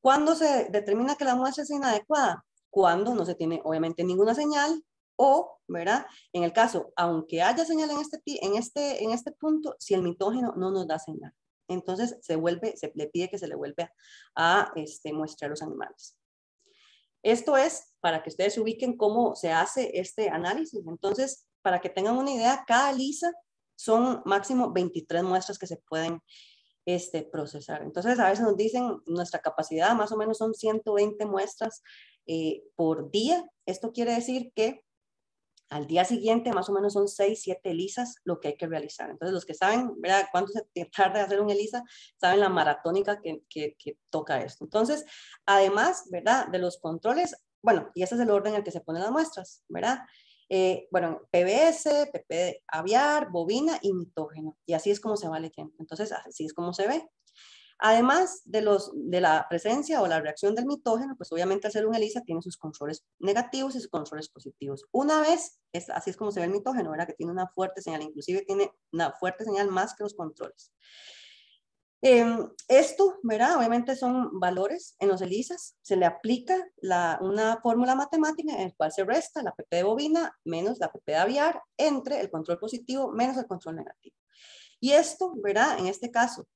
¿Cuándo se determina que la muestra es inadecuada? Cuando no se tiene obviamente ninguna señal o, ¿verdad? En el caso, aunque haya señal en este punto, si el mitógeno no nos da señal. Entonces se le pide que se le vuelva a muestrear los animales. Esto es para que ustedes se ubiquen cómo se hace este análisis. Entonces, para que tengan una idea, cada ELISA son máximo 23 muestras que se pueden procesar. Entonces, a veces nos dicen, nuestra capacidad más o menos son 120 muestras por día. Esto quiere decir que al día siguiente más o menos son 6, 7 ELISAs lo que hay que realizar. Entonces, los que saben, ¿verdad?, cuánto se tarda de hacer un ELISA, saben la maratónica que toca esto. Entonces, además, ¿verdad?, de los controles, bueno, y ese es el orden en el que se ponen las muestras, ¿verdad? Bueno, PBS, PP aviar, bovina y mitógeno. Y así es como se va leyendo. Entonces, así es como se ve. Además de la presencia o la reacción del mitógeno, pues obviamente al ser un ELISA tiene sus controles negativos y sus controles positivos. Una vez, así es como se ve el mitógeno, ¿verdad? Que tiene una fuerte señal, inclusive tiene una fuerte señal más que los controles. Esto, ¿verdad? Obviamente son valores en los ELISAs. Se le aplica una fórmula matemática en la cual se resta la PP de bovina menos la PP de aviar entre el control positivo menos el control negativo. Y esto, ¿verdad? En este caso,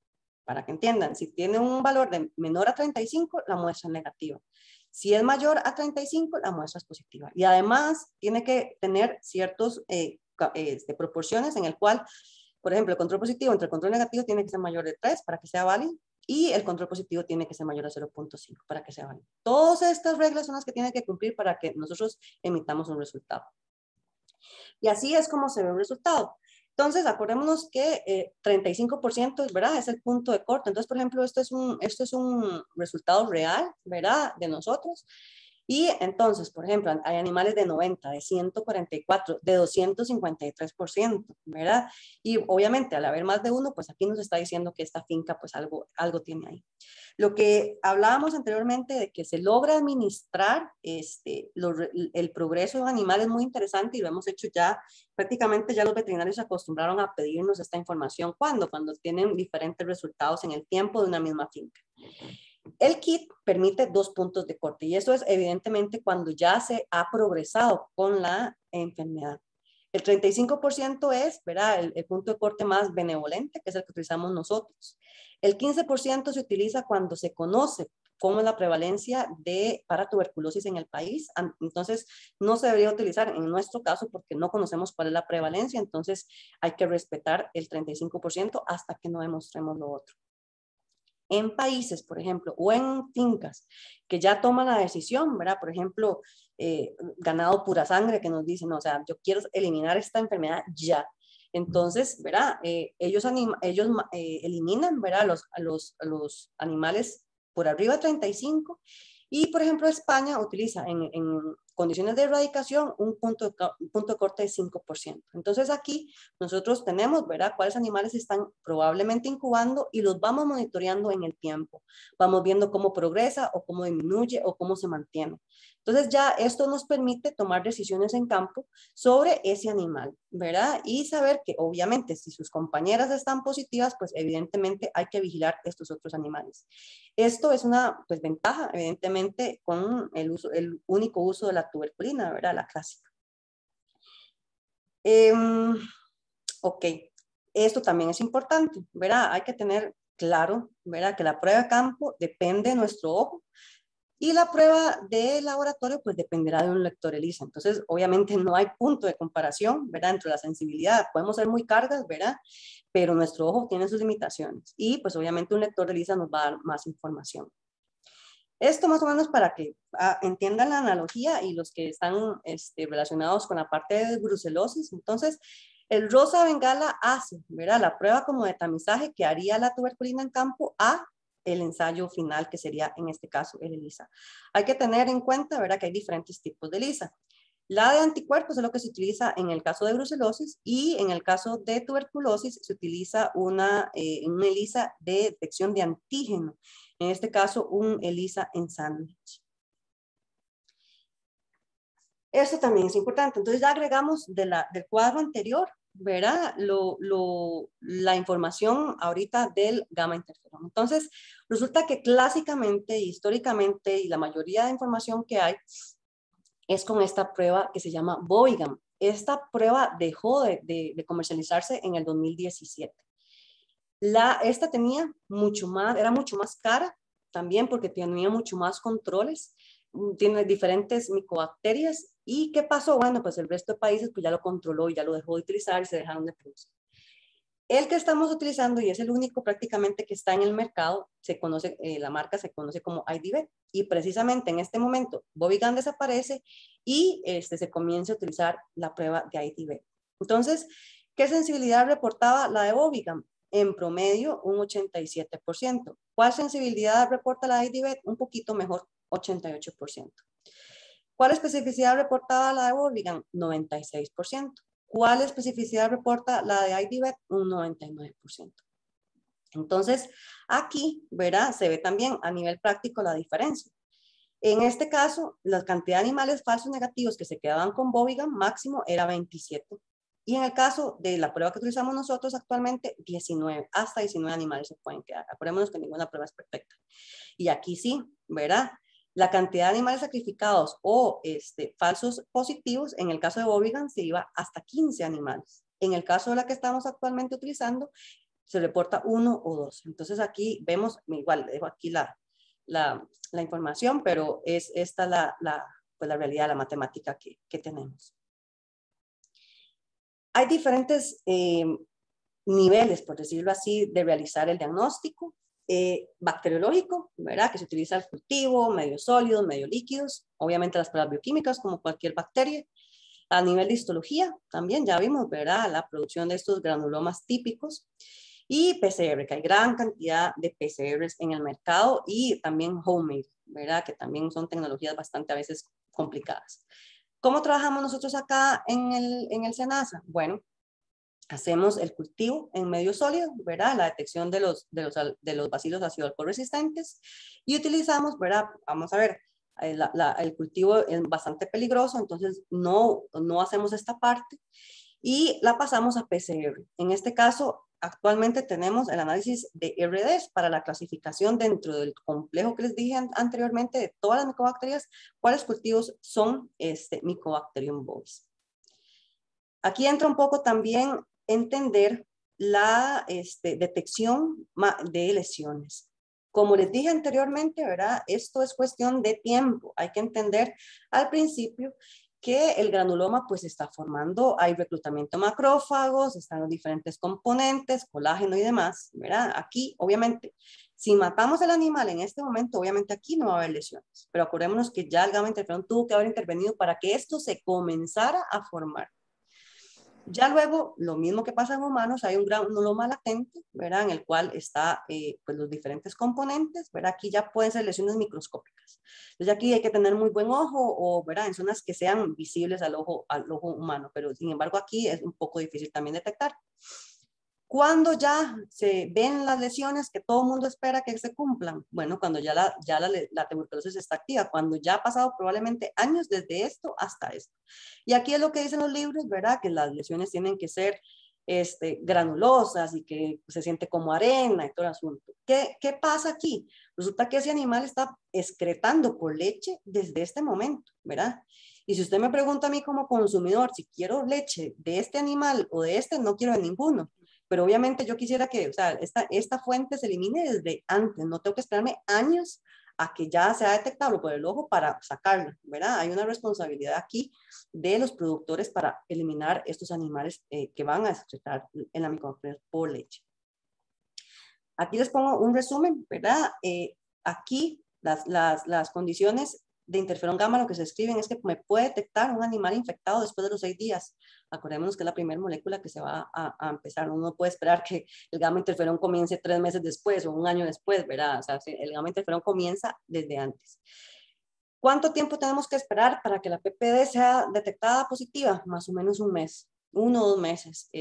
para que entiendan, si tiene un valor de menor a 35, la muestra es negativa. Si es mayor a 35, la muestra es positiva. Y además, tiene que tener ciertas proporciones en el cual, por ejemplo, el control positivo entre el control negativo tiene que ser mayor de 3 para que sea válido y el control positivo tiene que ser mayor a 0.5 para que sea válido. Todas estas reglas son las que tienen que cumplir para que nosotros emitamos un resultado. Y así es como se ve un resultado. Entonces, acordémonos que 35%, ¿verdad?, es el punto de corte. Entonces, por ejemplo, esto es un resultado real, ¿verdad?, de nosotros. Y entonces, por ejemplo, hay animales de 90, de 144, de 253%, ¿verdad? Y obviamente, al haber más de uno, pues aquí nos está diciendo que esta finca, pues algo tiene ahí. Lo que hablábamos anteriormente de que se logra administrar el progreso de un animal es muy interesante y lo hemos hecho ya, prácticamente ya los veterinarios se acostumbraron a pedirnos esta información. ¿Cuándo? Cuando tienen diferentes resultados en el tiempo de una misma finca. El kit permite 2 puntos de corte y eso es evidentemente cuando ya se ha progresado con la enfermedad. El 35% es, ¿verdad?, el punto de corte más benevolente, que es el que utilizamos nosotros. El 15% se utiliza cuando se conoce cómo es la prevalencia para tuberculosis en el país. Entonces, no se debería utilizar en nuestro caso porque no conocemos cuál es la prevalencia. Entonces, hay que respetar el 35% hasta que no demostremos lo otro. En países, por ejemplo, o en fincas que ya toman la decisión, ¿verdad? Por ejemplo, ganado pura sangre que nos dicen, no, o sea, yo quiero eliminar esta enfermedad ya. Entonces, ¿verdad? Ellos eliminan, ¿verdad?, a los animales por arriba de 35 y, por ejemplo, España utiliza en condiciones de erradicación un punto de corte de 5%. Entonces aquí nosotros tenemos, ¿verdad?, cuáles animales están probablemente incubando y los vamos monitoreando en el tiempo. Vamos viendo cómo progresa o cómo disminuye o cómo se mantiene. Entonces ya esto nos permite tomar decisiones en campo sobre ese animal, ¿verdad? Y saber que obviamente si sus compañeras están positivas, pues evidentemente hay que vigilar estos otros animales. Esto es una pues, ventaja, evidentemente, con el único uso de la tuberculina, ¿verdad? La clásica. Ok, esto también es importante, ¿verdad? Hay que tener claro, ¿verdad?, que la prueba de campo depende de nuestro ojo y la prueba de laboratorio pues dependerá de un lector ELISA. Entonces, obviamente no hay punto de comparación, ¿verdad?, entre la sensibilidad. Podemos ser muy cargas, ¿verdad?, pero nuestro ojo tiene sus limitaciones y pues obviamente un lector ELISA nos va a dar más información. Esto más o menos para que entiendan la analogía y los que están relacionados con la parte de brucelosis. Entonces, el rosa bengala hace, ¿verdad?, la prueba como de tamizaje que haría la tuberculina en campo a el ensayo final, que sería en este caso el ELISA. Hay que tener en cuenta, ¿verdad?, que hay diferentes tipos de ELISA. La de anticuerpos es lo que se utiliza en el caso de brucelosis y en el caso de tuberculosis se utiliza una ELISA de detección de antígeno. En este caso, un ELISA en sándwich. Eso también es importante. Entonces ya agregamos del cuadro anterior, ¿verdad? La información ahorita del gamma interferón. Entonces, resulta que clásicamente, históricamente, y la mayoría de información que hay es con esta prueba que se llama Bovigam. Esta prueba dejó de comercializarse en el 2017. Esta tenía era mucho más cara también porque tenía mucho más controles, tiene diferentes micobacterias. ¿Y qué pasó? Bueno, pues el resto de países pues ya lo controló y ya lo dejó de utilizar y se dejaron de producir. El que estamos utilizando, y es el único prácticamente que está en el mercado, se conoce, la marca se conoce como IDV, y precisamente en este momento Bovigam desaparece y se comienza a utilizar la prueba de IDV. Entonces, ¿qué sensibilidad reportaba la de Bovigam? En promedio, un 87%. ¿Cuál sensibilidad reporta la IDV? Un poquito mejor, 88%. ¿Cuál especificidad reportaba la de Bovigam? 96%. ¿Cuál especificidad reporta la de IDV? Un 99%. Entonces, aquí, ¿verdad? Se ve también a nivel práctico la diferencia. En este caso, la cantidad de animales falsos negativos que se quedaban con Bovigam máximo era 27. Y en el caso de la prueba que utilizamos nosotros actualmente, 19. Hasta 19 animales se pueden quedar. Acordémonos que ninguna prueba es perfecta. Y aquí sí, ¿verdad? La cantidad de animales sacrificados o falsos positivos, en el caso de Bovigam, se iba hasta 15 animales. En el caso de la que estamos actualmente utilizando, se reporta 1 o 2. Entonces aquí vemos, igual dejo aquí la información, pero es esta pues la realidad, la matemática que tenemos. Hay diferentes niveles, por decirlo así, de realizar el diagnóstico. Bacteriológico, ¿verdad? Que se utiliza el cultivo, medios sólidos, medios líquidos, obviamente las pruebas bioquímicas como cualquier bacteria. A nivel de histología, también ya vimos, ¿verdad? La producción de estos granulomas típicos. Y PCR, que hay gran cantidad de PCRs en el mercado y también homemade, ¿verdad? Que también son tecnologías bastante a veces complicadas. ¿Cómo trabajamos nosotros acá en el SENASA? Bueno, hacemos el cultivo en medio sólido, ¿verdad? La detección de los bacilos ácido alcohol resistentes y utilizamos, ¿verdad? Vamos a ver, el cultivo es bastante peligroso, entonces no hacemos esta parte y la pasamos a PCR. En este caso, actualmente tenemos el análisis de RDs para la clasificación dentro del complejo que les dije anteriormente de todas las micobacterias, cuáles cultivos son Mycobacterium bovis. Aquí entra un poco también entender la detección de lesiones. Como les dije anteriormente, ¿verdad? Esto es cuestión de tiempo. Hay que entender al principio que el granuloma pues está formando, hay reclutamiento de macrófagos, están los diferentes componentes, colágeno y demás, ¿verdad? Aquí, obviamente, si matamos al animal en este momento, obviamente aquí no va a haber lesiones, pero acordémonos que ya el gamma interferón tuvo que haber intervenido para que esto se comenzara a formar. Ya luego, lo mismo que pasa en humanos, hay un granuloma latente, ¿verdad? En el cual está pues los diferentes componentes, ¿verdad? Aquí ya pueden ser lesiones microscópicas. Entonces aquí hay que tener muy buen ojo, o, ¿verdad? En zonas que sean visibles al ojo humano, pero sin embargo aquí es un poco difícil también detectar. ¿Cuándo ya se ven las lesiones que todo el mundo espera que se cumplan? Bueno, cuando ya la tuberculosis está activa, cuando ya ha pasado probablemente años desde esto hasta esto. Y aquí es lo que dicen los libros, ¿verdad? Que las lesiones tienen que ser granulosas y que se siente como arena y todo el asunto. ¿Qué pasa aquí? Resulta que ese animal está excretando por leche desde este momento, ¿verdad? Y si usted me pregunta a mí como consumidor si quiero leche de este animal o de no quiero de ninguno. Pero obviamente yo quisiera que, o sea, esta fuente se elimine desde antes, no tengo que esperarme años a que ya sea detectable por el ojo para sacarla, ¿verdad? Hay una responsabilidad aquí de los productores para eliminar estos animales que van a excretar en la micobacteria por leche. Aquí les pongo un resumen, ¿verdad? Aquí las condiciones de interferón gamma lo que se escriben es que me puede detectar un animal infectado después de los 6 días. Acordémonos que es la primera molécula que se va a empezar. Uno no puede esperar que el gamma interferón comience 3 meses después o un año después, ¿verdad? O sea, el gamma interferón comienza desde antes. ¿Cuánto tiempo tenemos que esperar para que la PPD sea detectada positiva? Más o menos un mes, 1 o 2 meses,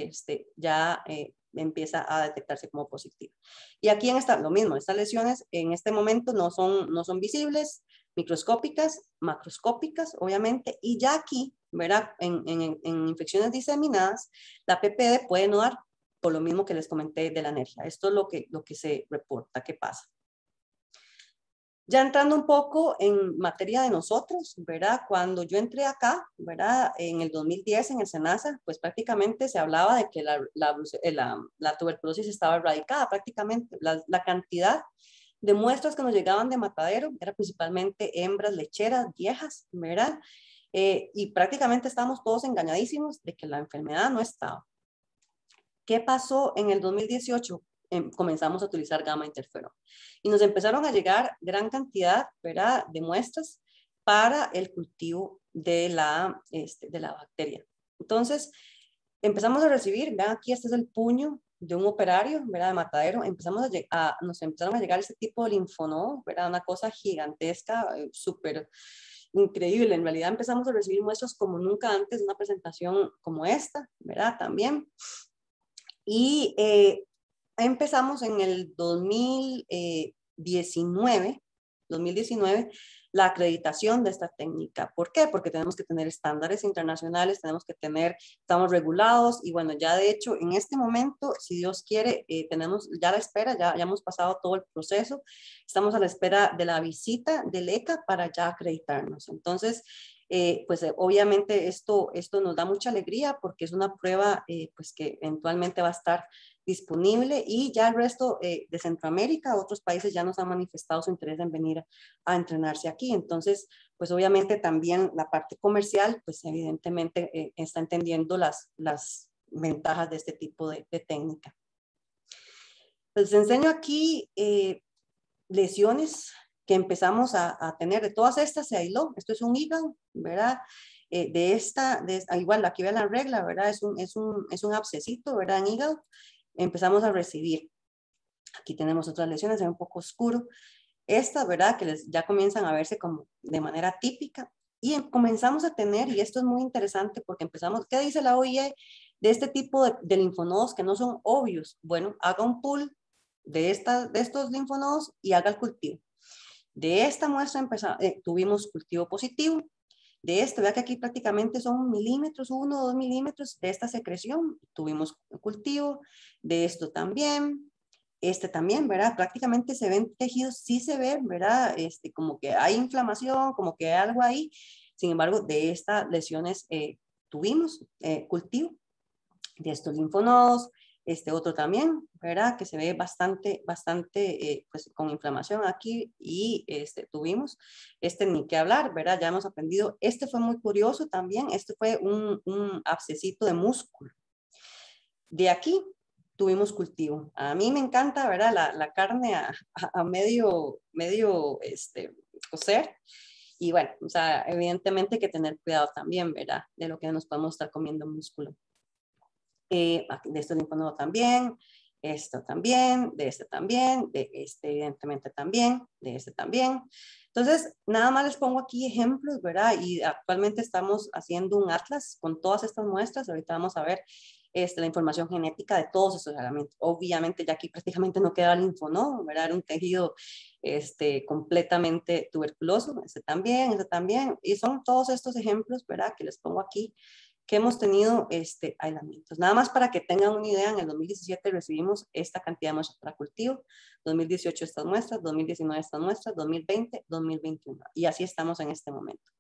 ya empieza a detectarse como positiva. Y aquí lo mismo, estas lesiones en este momento no son visibles, microscópicas, macroscópicas, obviamente, y ya aquí, ¿verdad? En infecciones diseminadas, la PPD puede no dar, por lo mismo que les comenté de la alergia. Esto es lo que se reporta que pasa. Ya entrando un poco en materia de nosotros, ¿verdad? Cuando yo entré acá, ¿verdad? En el 2010 en el SENASA, pues prácticamente se hablaba de que la tuberculosis estaba erradicada, prácticamente. La cantidad de muestras que nos llegaban de matadero era principalmente hembras lecheras viejas, ¿verdad? Y prácticamente estábamos todos engañadísimos de que la enfermedad no estaba. ¿Qué pasó en el 2018? Comenzamos a utilizar gamma interferón y nos empezaron a llegar gran cantidad, ¿verdad?, de muestras para el cultivo de la bacteria. Entonces, empezamos a recibir, vean aquí, este es el puño de un operario, ¿verdad?, de matadero. Nos empezaron a llegar este tipo de linfonodos, ¿verdad?, una cosa gigantesca, súper increíble. En realidad empezamos a recibir muestras como nunca antes de una presentación como esta, ¿verdad?, también. Y empezamos en el 2019 la acreditación de esta técnica. ¿Por qué? Porque tenemos que tener estándares internacionales, estamos regulados y bueno, ya de hecho en este momento, si Dios quiere, tenemos ya la espera, ya hemos pasado todo el proceso, estamos a la espera de la visita del ECA para ya acreditarnos. Entonces, pues obviamente esto nos da mucha alegría porque es una prueba pues que eventualmente va a estar disponible y ya el resto de Centroamérica, otros países ya nos han manifestado su interés en venir a entrenarse aquí. Entonces, pues obviamente también la parte comercial, pues evidentemente está entendiendo las ventajas de este tipo de técnica. Les enseño aquí lesiones que empezamos a tener. De todas estas se aisló. Esto es un hígado, ¿verdad? Igual aquí vean la regla, ¿verdad? Es un abscesito, ¿verdad? En hígado. Empezamos a recibir. Aquí tenemos otras lesiones, es un poco oscuro. Esta, ¿verdad? Que ya comienzan a verse como de manera típica. Y comenzamos a tener, y esto es muy interesante porque empezamos, ¿qué dice la OIE de este tipo de linfonodos que no son obvios? Bueno, haga un pool de estos linfonodos y haga el cultivo. De esta muestra tuvimos cultivo positivo. De esto, vea que aquí prácticamente son milímetros, 1 o 2 milímetros de esta secreción. Tuvimos cultivo. De esto también. Este también, ¿verdad? Prácticamente se ven tejidos, sí se ve, ¿verdad? Como que hay inflamación, como que hay algo ahí. Sin embargo, de estas lesiones tuvimos cultivo de estos linfonodos. Otro también, ¿verdad? Que se ve bastante, pues con inflamación aquí y tuvimos, ni qué hablar, ¿verdad? Ya hemos aprendido, fue muy curioso también, fue un abscesito de músculo. De aquí tuvimos cultivo. A mí me encanta, ¿verdad? La carne a medio cocer. Y bueno, o sea, evidentemente hay que tener cuidado también, ¿verdad? De lo que nos podemos estar comiendo músculo. De este linfonodo también, esto también, de este también, de este evidentemente también, de este también. Entonces, nada más les pongo aquí ejemplos, ¿verdad? Y actualmente estamos haciendo un atlas con todas estas muestras. Ahorita vamos a ver la información genética de todos estos elementos. Obviamente ya aquí prácticamente no queda linfonodo, ¿verdad? Era un tejido completamente tuberculoso, este también, y son todos estos ejemplos, ¿verdad? Que les pongo aquí, que hemos tenido aislamientos. Nada más para que tengan una idea, en el 2017 recibimos esta cantidad de muestras para cultivo, 2018 estas muestras, 2019 estas muestras, 2020, 2021. Y así estamos en este momento.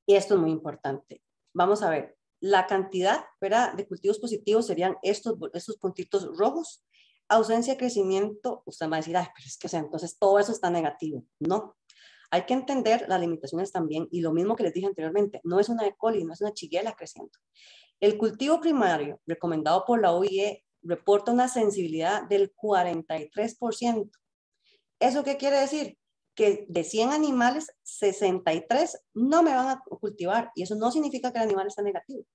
Y esto es muy importante. Vamos a ver, la cantidad, ¿verdad?, de cultivos positivos serían estos puntitos rojos. Ausencia de crecimiento, usted va a decir, ay, pero es que, o sea, entonces todo eso está negativo. No. Hay que entender las limitaciones también, y lo mismo que les dije anteriormente, no es una E. coli, no es una shigella creciendo. El cultivo primario recomendado por la OIE reporta una sensibilidad del 43%. ¿Eso qué quiere decir? Que de 100 animales, 63 no me van a cultivar, y eso no significa que el animal está negativo.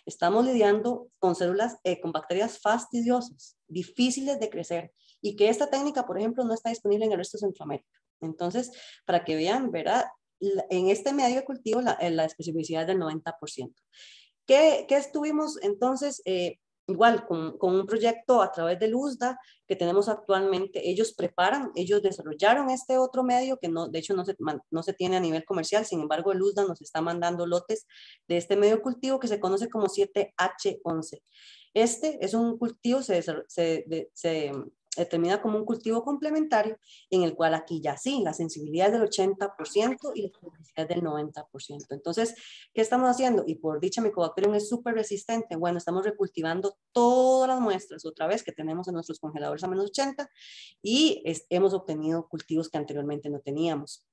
Estamos lidiando con células, con bacterias fastidiosas, difíciles de crecer, y que esta técnica, por ejemplo, no está disponible en el resto de Centroamérica. Entonces, para que vean, ¿verdad? En este medio de cultivo la especificidad es del 90%. ¿Qué estuvimos entonces? Igual con un proyecto a través del USDA que tenemos actualmente, ellos desarrollaron este otro medio que no, de hecho no se tiene a nivel comercial, sin embargo el USDA nos está mandando lotes de este medio cultivo que se conoce como 7H11. Este es un cultivo, se determina como un cultivo complementario en el cual aquí ya sí, la sensibilidad es del 80% y la especificidad es del 90%. Entonces, ¿qué estamos haciendo? Y por dicha, Mycobacterium es súper resistente. Bueno, estamos recultivando todas las muestras otra vez que tenemos en nuestros congeladores a menos 80 y hemos obtenido cultivos que anteriormente no teníamos.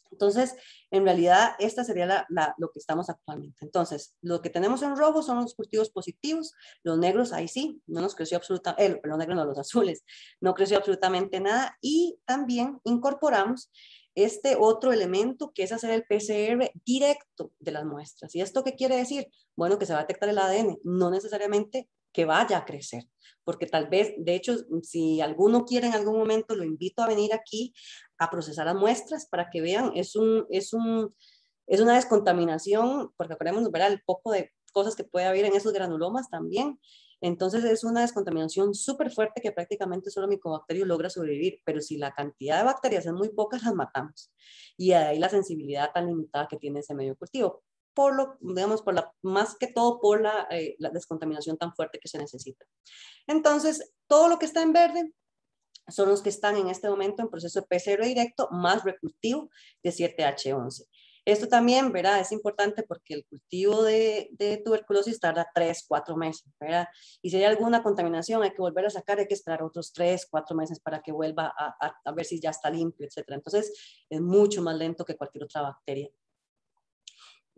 Entonces, en realidad, esta sería lo que estamos actualmente. Entonces, lo que tenemos en rojo son los cultivos positivos, los negros, ahí sí, no nos creció absolutamente, los negros no, los azules, no creció absolutamente nada, y también incorporamos este otro elemento que es hacer el PCR directo de las muestras. ¿Y esto qué quiere decir? Bueno, que se va a detectar el ADN, no necesariamente que vaya a crecer, porque tal vez, de hecho, si alguno quiere en algún momento, lo invito a venir aquí a procesar las muestras para que vean, es una descontaminación, porque acordémonos, ¿verdad? El poco de cosas que puede haber en esos granulomas también. Entonces es una descontaminación súper fuerte que prácticamente solo Mycobacterium logra sobrevivir, pero si la cantidad de bacterias es muy poca, las matamos. Y de ahí la sensibilidad tan limitada que tiene ese medio cultivo. Más que todo por la descontaminación tan fuerte que se necesita. Entonces, todo lo que está en verde son los que están en este momento en proceso de PCR directo más recultivo de 7H11. Esto también, ¿verdad? Es importante porque el cultivo de tuberculosis tarda 3-4 meses, ¿verdad? Y si hay alguna contaminación, hay que volver a sacar, hay que esperar otros 3-4 meses para que vuelva a ver si ya está limpio, etc. Entonces, es mucho más lento que cualquier otra bacteria.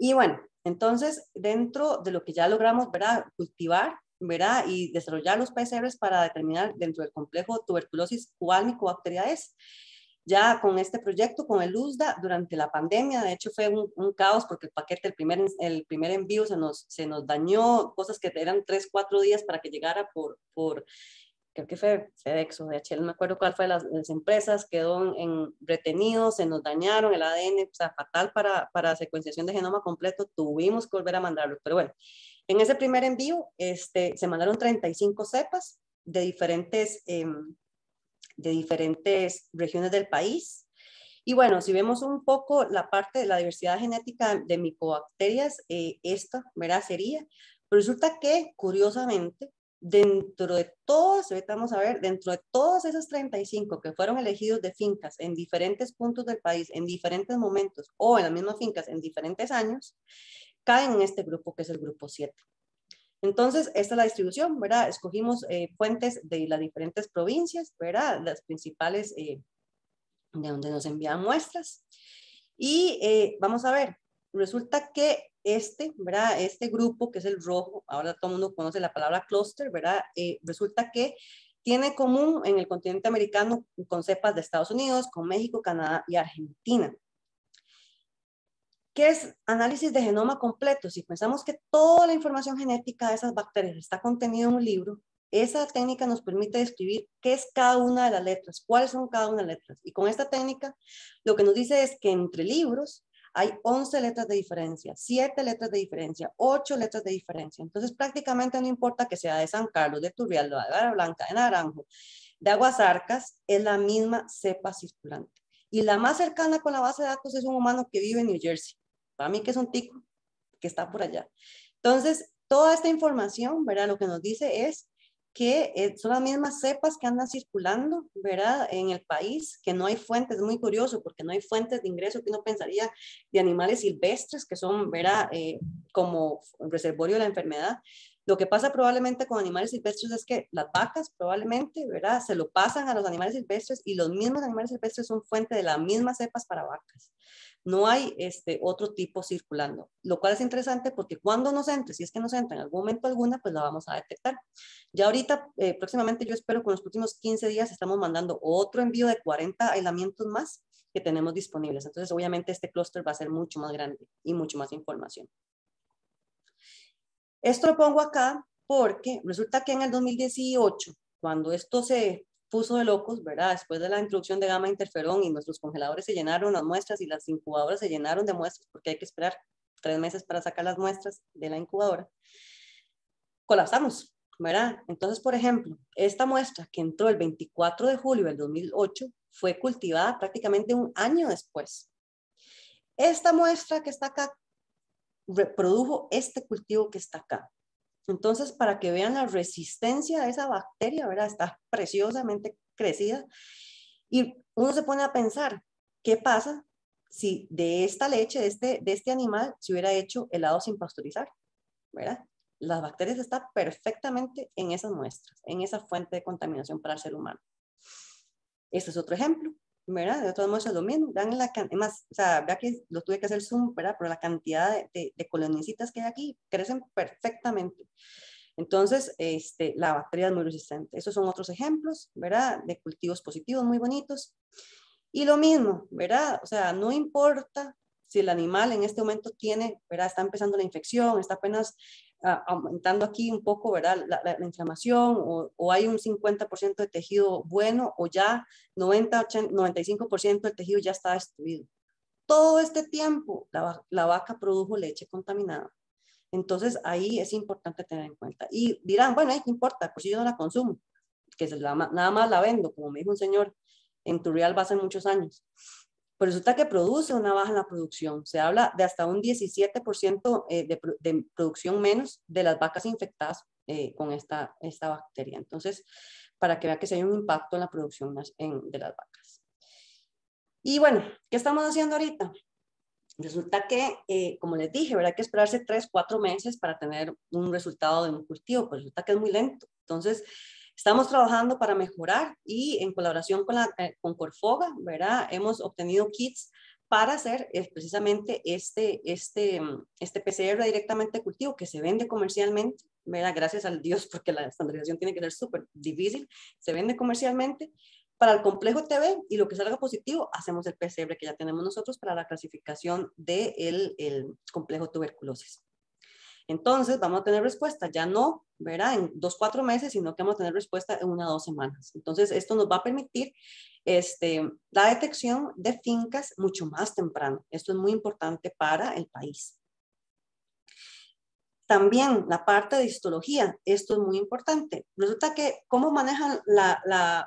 Y bueno, entonces, dentro de lo que ya logramos, ¿verdad? Cultivar, ¿verdad? Y desarrollar los PCRs para determinar dentro del complejo tuberculosis cuál micobacteria es. Ya con este proyecto, con el USDA, durante la pandemia, de hecho fue un caos porque el paquete, el primer envío se nos dañó, cosas que eran 3-4 días para que llegara por creo que fue FedEx o DHL, no me acuerdo cuál fue las empresas, quedó retenido, se nos dañaron el ADN, o sea, fatal para secuenciación de genoma completo, tuvimos que volver a mandarlo, pero bueno, en ese primer envío se mandaron 35 cepas de diferentes regiones del país. Y bueno, si vemos un poco la parte de la diversidad genética de micobacterias, esta, ¿verdad? Sería, pero resulta que, curiosamente, dentro de todas, ahorita vamos a ver, dentro de todas esas 35 que fueron elegidos de fincas en diferentes puntos del país, en diferentes momentos, o en las mismas fincas en diferentes años, caen en este grupo que es el grupo 7. Entonces, esta es la distribución, ¿verdad? Escogimos fuentes de las diferentes provincias, ¿verdad? Las principales de donde nos envían muestras. Y vamos a ver, resulta que ¿verdad? Este grupo que es el rojo, ahora todo el mundo conoce la palabra clúster, ¿verdad? Resulta que tiene común en el continente americano con cepas de Estados Unidos, con México, Canadá y Argentina. ¿Qué es análisis de genoma completo? Si pensamos que toda la información genética de esas bacterias está contenida en un libro, esa técnica nos permite describir qué es cada una de las letras, cuáles son cada una de las letras. Y con esta técnica, lo que nos dice es que entre libros hay 11 letras de diferencia, 7 letras de diferencia, 8 letras de diferencia. Entonces, prácticamente no importa que sea de San Carlos, de Turrialba, de Vara Blanca, de Naranjo, de Aguasarcas, es la misma cepa circulante. Y la más cercana con la base de datos es un humano que vive en New Jersey. Para mí que es un tico que está por allá. Entonces, toda esta información, ¿verdad? Lo que nos dice es que son las mismas cepas que andan circulando, ¿verdad? En el país, que no hay fuentes, es muy curioso porque no hay fuentes de ingreso que uno pensaría de animales silvestres que son, ¿verdad? Como reservorio de la enfermedad. Lo que pasa probablemente con animales silvestres es que las vacas probablemente, ¿verdad? Se lo pasan a los animales silvestres y los mismos animales silvestres son fuente de las mismas cepas para vacas. No hay otro tipo circulando, lo cual es interesante porque cuando nos entre, si es que nos entra en algún momento alguna, pues la vamos a detectar. Ya ahorita, próximamente yo espero que en los próximos 15 días estamos mandando otro envío de 40 aislamientos más que tenemos disponibles. Entonces, obviamente, este clúster va a ser mucho más grande y mucho más información. Esto lo pongo acá porque resulta que en el 2018, cuando esto se puso de locos, ¿verdad? Después de la introducción de gamma interferón y nuestros congeladores se llenaron las muestras y las incubadoras se llenaron de muestras porque hay que esperar 3 meses para sacar las muestras de la incubadora, colapsamos, ¿verdad? Entonces, por ejemplo, esta muestra que entró el 24 de julio del 2008 fue cultivada prácticamente un año después. Esta muestra que está acá reprodujo este cultivo que está acá. Entonces, para que vean la resistencia de esa bacteria, ¿verdad? Está preciosamente crecida. Y uno se pone a pensar, ¿qué pasa si de esta leche, de este animal, se hubiera hecho helado sin pasteurizar? ¿Verdad? Las bacterias están perfectamente en esas muestras, en esa fuente de contaminación para el ser humano. Este es otro ejemplo, ¿verdad? De otras muestras lo mismo. Vean más, o sea, vea que lo tuve que hacer zoom, ¿verdad? Pero la cantidad de colonicitas que hay aquí crecen perfectamente. Entonces, la bacteria es muy resistente. Esos son otros ejemplos, ¿verdad? De cultivos positivos muy bonitos. Y lo mismo, ¿verdad? O sea, no importa si el animal en este momento tiene, ¿verdad? Está empezando la infección, está apenas aumentando aquí un poco, ¿verdad? La inflamación, o hay un 50% de tejido bueno, o ya 90, 80, 95% del tejido ya está destruido. Todo este tiempo la vaca produjo leche contaminada. Entonces ahí es importante tener en cuenta. Y dirán, bueno, ¿qué importa? Pues yo no la consumo, que nada más la vendo, como me dijo un señor en Turrialba hace muchos años. Pero resulta que produce una baja en la producción. Se habla de hasta un 17% de producción menos de las vacas infectadas con esta bacteria. Entonces, para que vean que si hay un impacto en la producción de las vacas. Y bueno, ¿qué estamos haciendo ahorita? Resulta que, como les dije, ¿verdad? Hay que esperarse 3, 4 meses para tener un resultado de un cultivo, pues resulta que es muy lento. Entonces, estamos trabajando para mejorar y en colaboración con Corfoga, ¿verdad? Hemos obtenido kits para hacer precisamente este PCR directamente de cultivo que se vende comercialmente, ¿verdad? Gracias al Dios, porque la estandarización tiene que ser súper difícil, se vende comercialmente. Para el complejo TB y lo que salga positivo, hacemos el PCR que ya tenemos nosotros para la clasificación del complejo tuberculosis. Entonces, vamos a tener respuesta, ya no, ¿verdad? En 2, 4 meses, sino que vamos a tener respuesta en 1 o 2 semanas. Entonces, esto nos va a permitir la detección de fincas mucho más temprano. Esto es muy importante para el país. También la parte de histología, esto es muy importante. Resulta que, ¿cómo manejan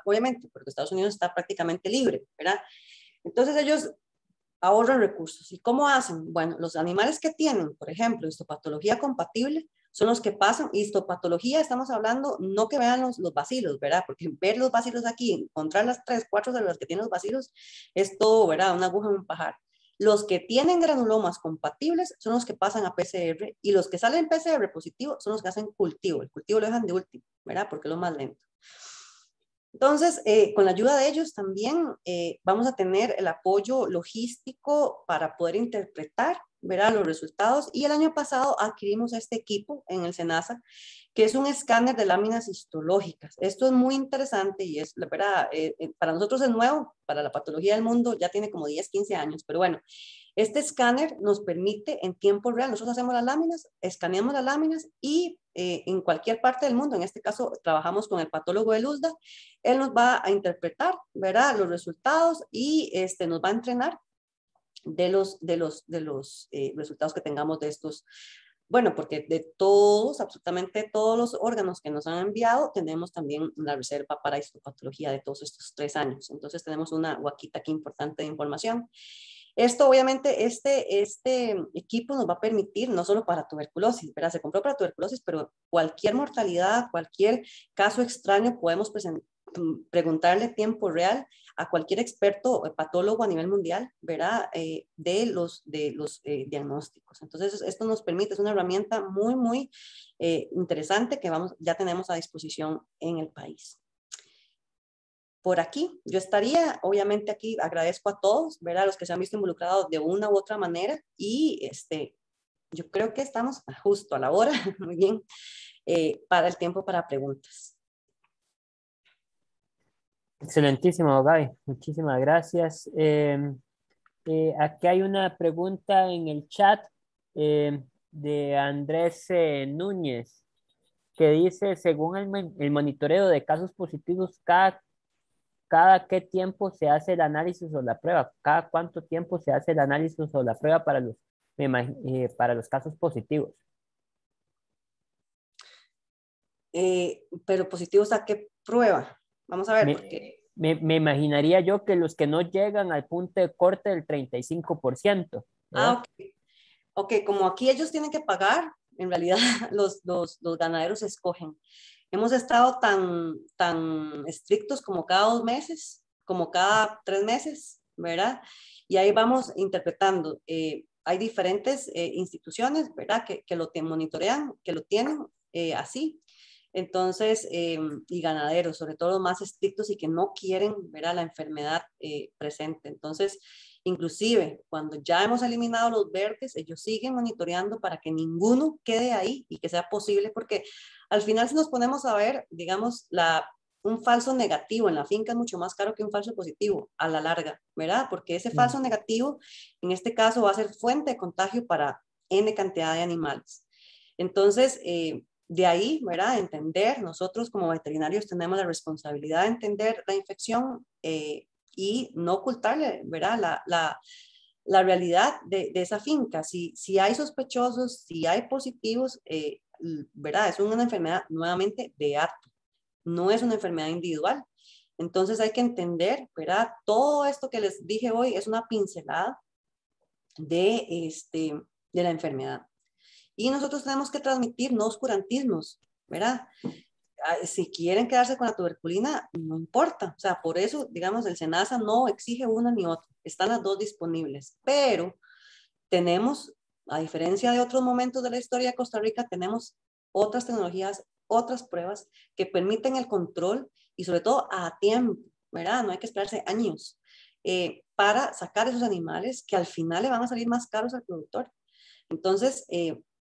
obviamente, porque Estados Unidos está prácticamente libre, ¿verdad? Entonces ellos ahorran recursos. ¿Y cómo hacen? Bueno, los animales que tienen, por ejemplo, histopatología compatible, son los que pasan. Histopatología, estamos hablando, no que vean los bacilos, ¿verdad? Porque ver los bacilos aquí, encontrar las 3, 4 de las que tienen los bacilos, es todo, ¿verdad? Una aguja en un pajar. Los que tienen granulomas compatibles son los que pasan a PCR y los que salen PCR positivo son los que hacen cultivo. El cultivo lo dejan de último, ¿verdad? Porque es lo más lento. Entonces, con la ayuda de ellos también vamos a tener el apoyo logístico para poder interpretar, ¿verdad? Los resultados. Y el año pasado adquirimos este equipo en el SENASA, que es un escáner de láminas histológicas. Esto es muy interesante y es, ¿verdad? Para nosotros es nuevo, para la patología del mundo ya tiene como 10, 15 años, pero bueno, este escáner nos permite en tiempo real, nosotros hacemos las láminas, escaneamos las láminas y en cualquier parte del mundo, en este caso trabajamos con el patólogo de Luzda, él nos va a interpretar, ¿verdad? Los resultados y nos va a entrenar de los resultados que tengamos de estos. Bueno, porque de todos, absolutamente todos los órganos que nos han enviado, tenemos también una reserva para histopatología de todos estos 3 años. Entonces tenemos una guaquita aquí importante de información. Esto obviamente, este equipo nos va a permitir, no solo para tuberculosis, ¿verdad? Se compró para tuberculosis, pero cualquier mortalidad, cualquier caso extraño, podemos preguntarle en tiempo real a cualquier experto patólogo a nivel mundial, ¿verdad? De los diagnósticos. Entonces, esto nos permite, es una herramienta muy, muy interesante que ya tenemos a disposición en el país. Por aquí, yo estaría, obviamente aquí agradezco a todos, ¿verdad? A los que se han visto involucrados de una u otra manera y yo creo que estamos justo a la hora, muy bien, para el tiempo para preguntas. Excelentísimo, Gaby. Muchísimas gracias. Aquí hay una pregunta en el chat de Andrés Núñez que dice, según el monitoreo de casos positivos, cada ¿cada qué tiempo se hace el análisis o la prueba? ¿Cada cuánto tiempo se hace el análisis o la prueba para para los casos positivos? Pero positivos a qué prueba. Vamos a ver, porque... Me imaginaría yo que los que no llegan al punto de corte del 35%, ¿verdad? Ah, ok. Ok, como aquí ellos tienen que pagar, en realidad los ganaderos escogen. Hemos estado tan estrictos como cada 2 meses, como cada 3 meses, ¿verdad? Y ahí vamos interpretando. Hay diferentes instituciones, ¿verdad? Que lo monitorean, que lo tienen así. Entonces, y ganaderos, sobre todo los más estrictos y que no quieren ver a la enfermedad presente. Entonces, inclusive cuando ya hemos eliminado los verdes, ellos siguen monitoreando para que ninguno quede ahí y que sea posible, porque al final si nos ponemos a ver, digamos, un falso negativo en la finca es mucho más caro que un falso positivo a la larga, ¿verdad? Porque ese falso negativo, en este caso, va a ser fuente de contagio para N cantidad de animales. Entonces, de ahí, ¿verdad? Entender, nosotros como veterinarios tenemos la responsabilidad de entender la infección y no ocultarle, ¿verdad? La realidad de esa finca. Si hay sospechosos, si hay positivos, ¿verdad? Es una enfermedad nuevamente de ARPA, no es una enfermedad individual. Entonces hay que entender, ¿verdad? Todo esto que les dije hoy es una pincelada de la enfermedad. Y nosotros tenemos que transmitir no oscurantismos, ¿verdad? Si quieren quedarse con la tuberculina, no importa. O sea, por eso, digamos, el SENASA no exige una ni otra. Están las dos disponibles. Pero tenemos, a diferencia de otros momentos de la historia de Costa Rica, tenemos otras tecnologías, otras pruebas que permiten el control y sobre todo a tiempo, ¿verdad? No hay que esperarse años para sacar esos animales que al final le van a salir más caros al productor. Entonces,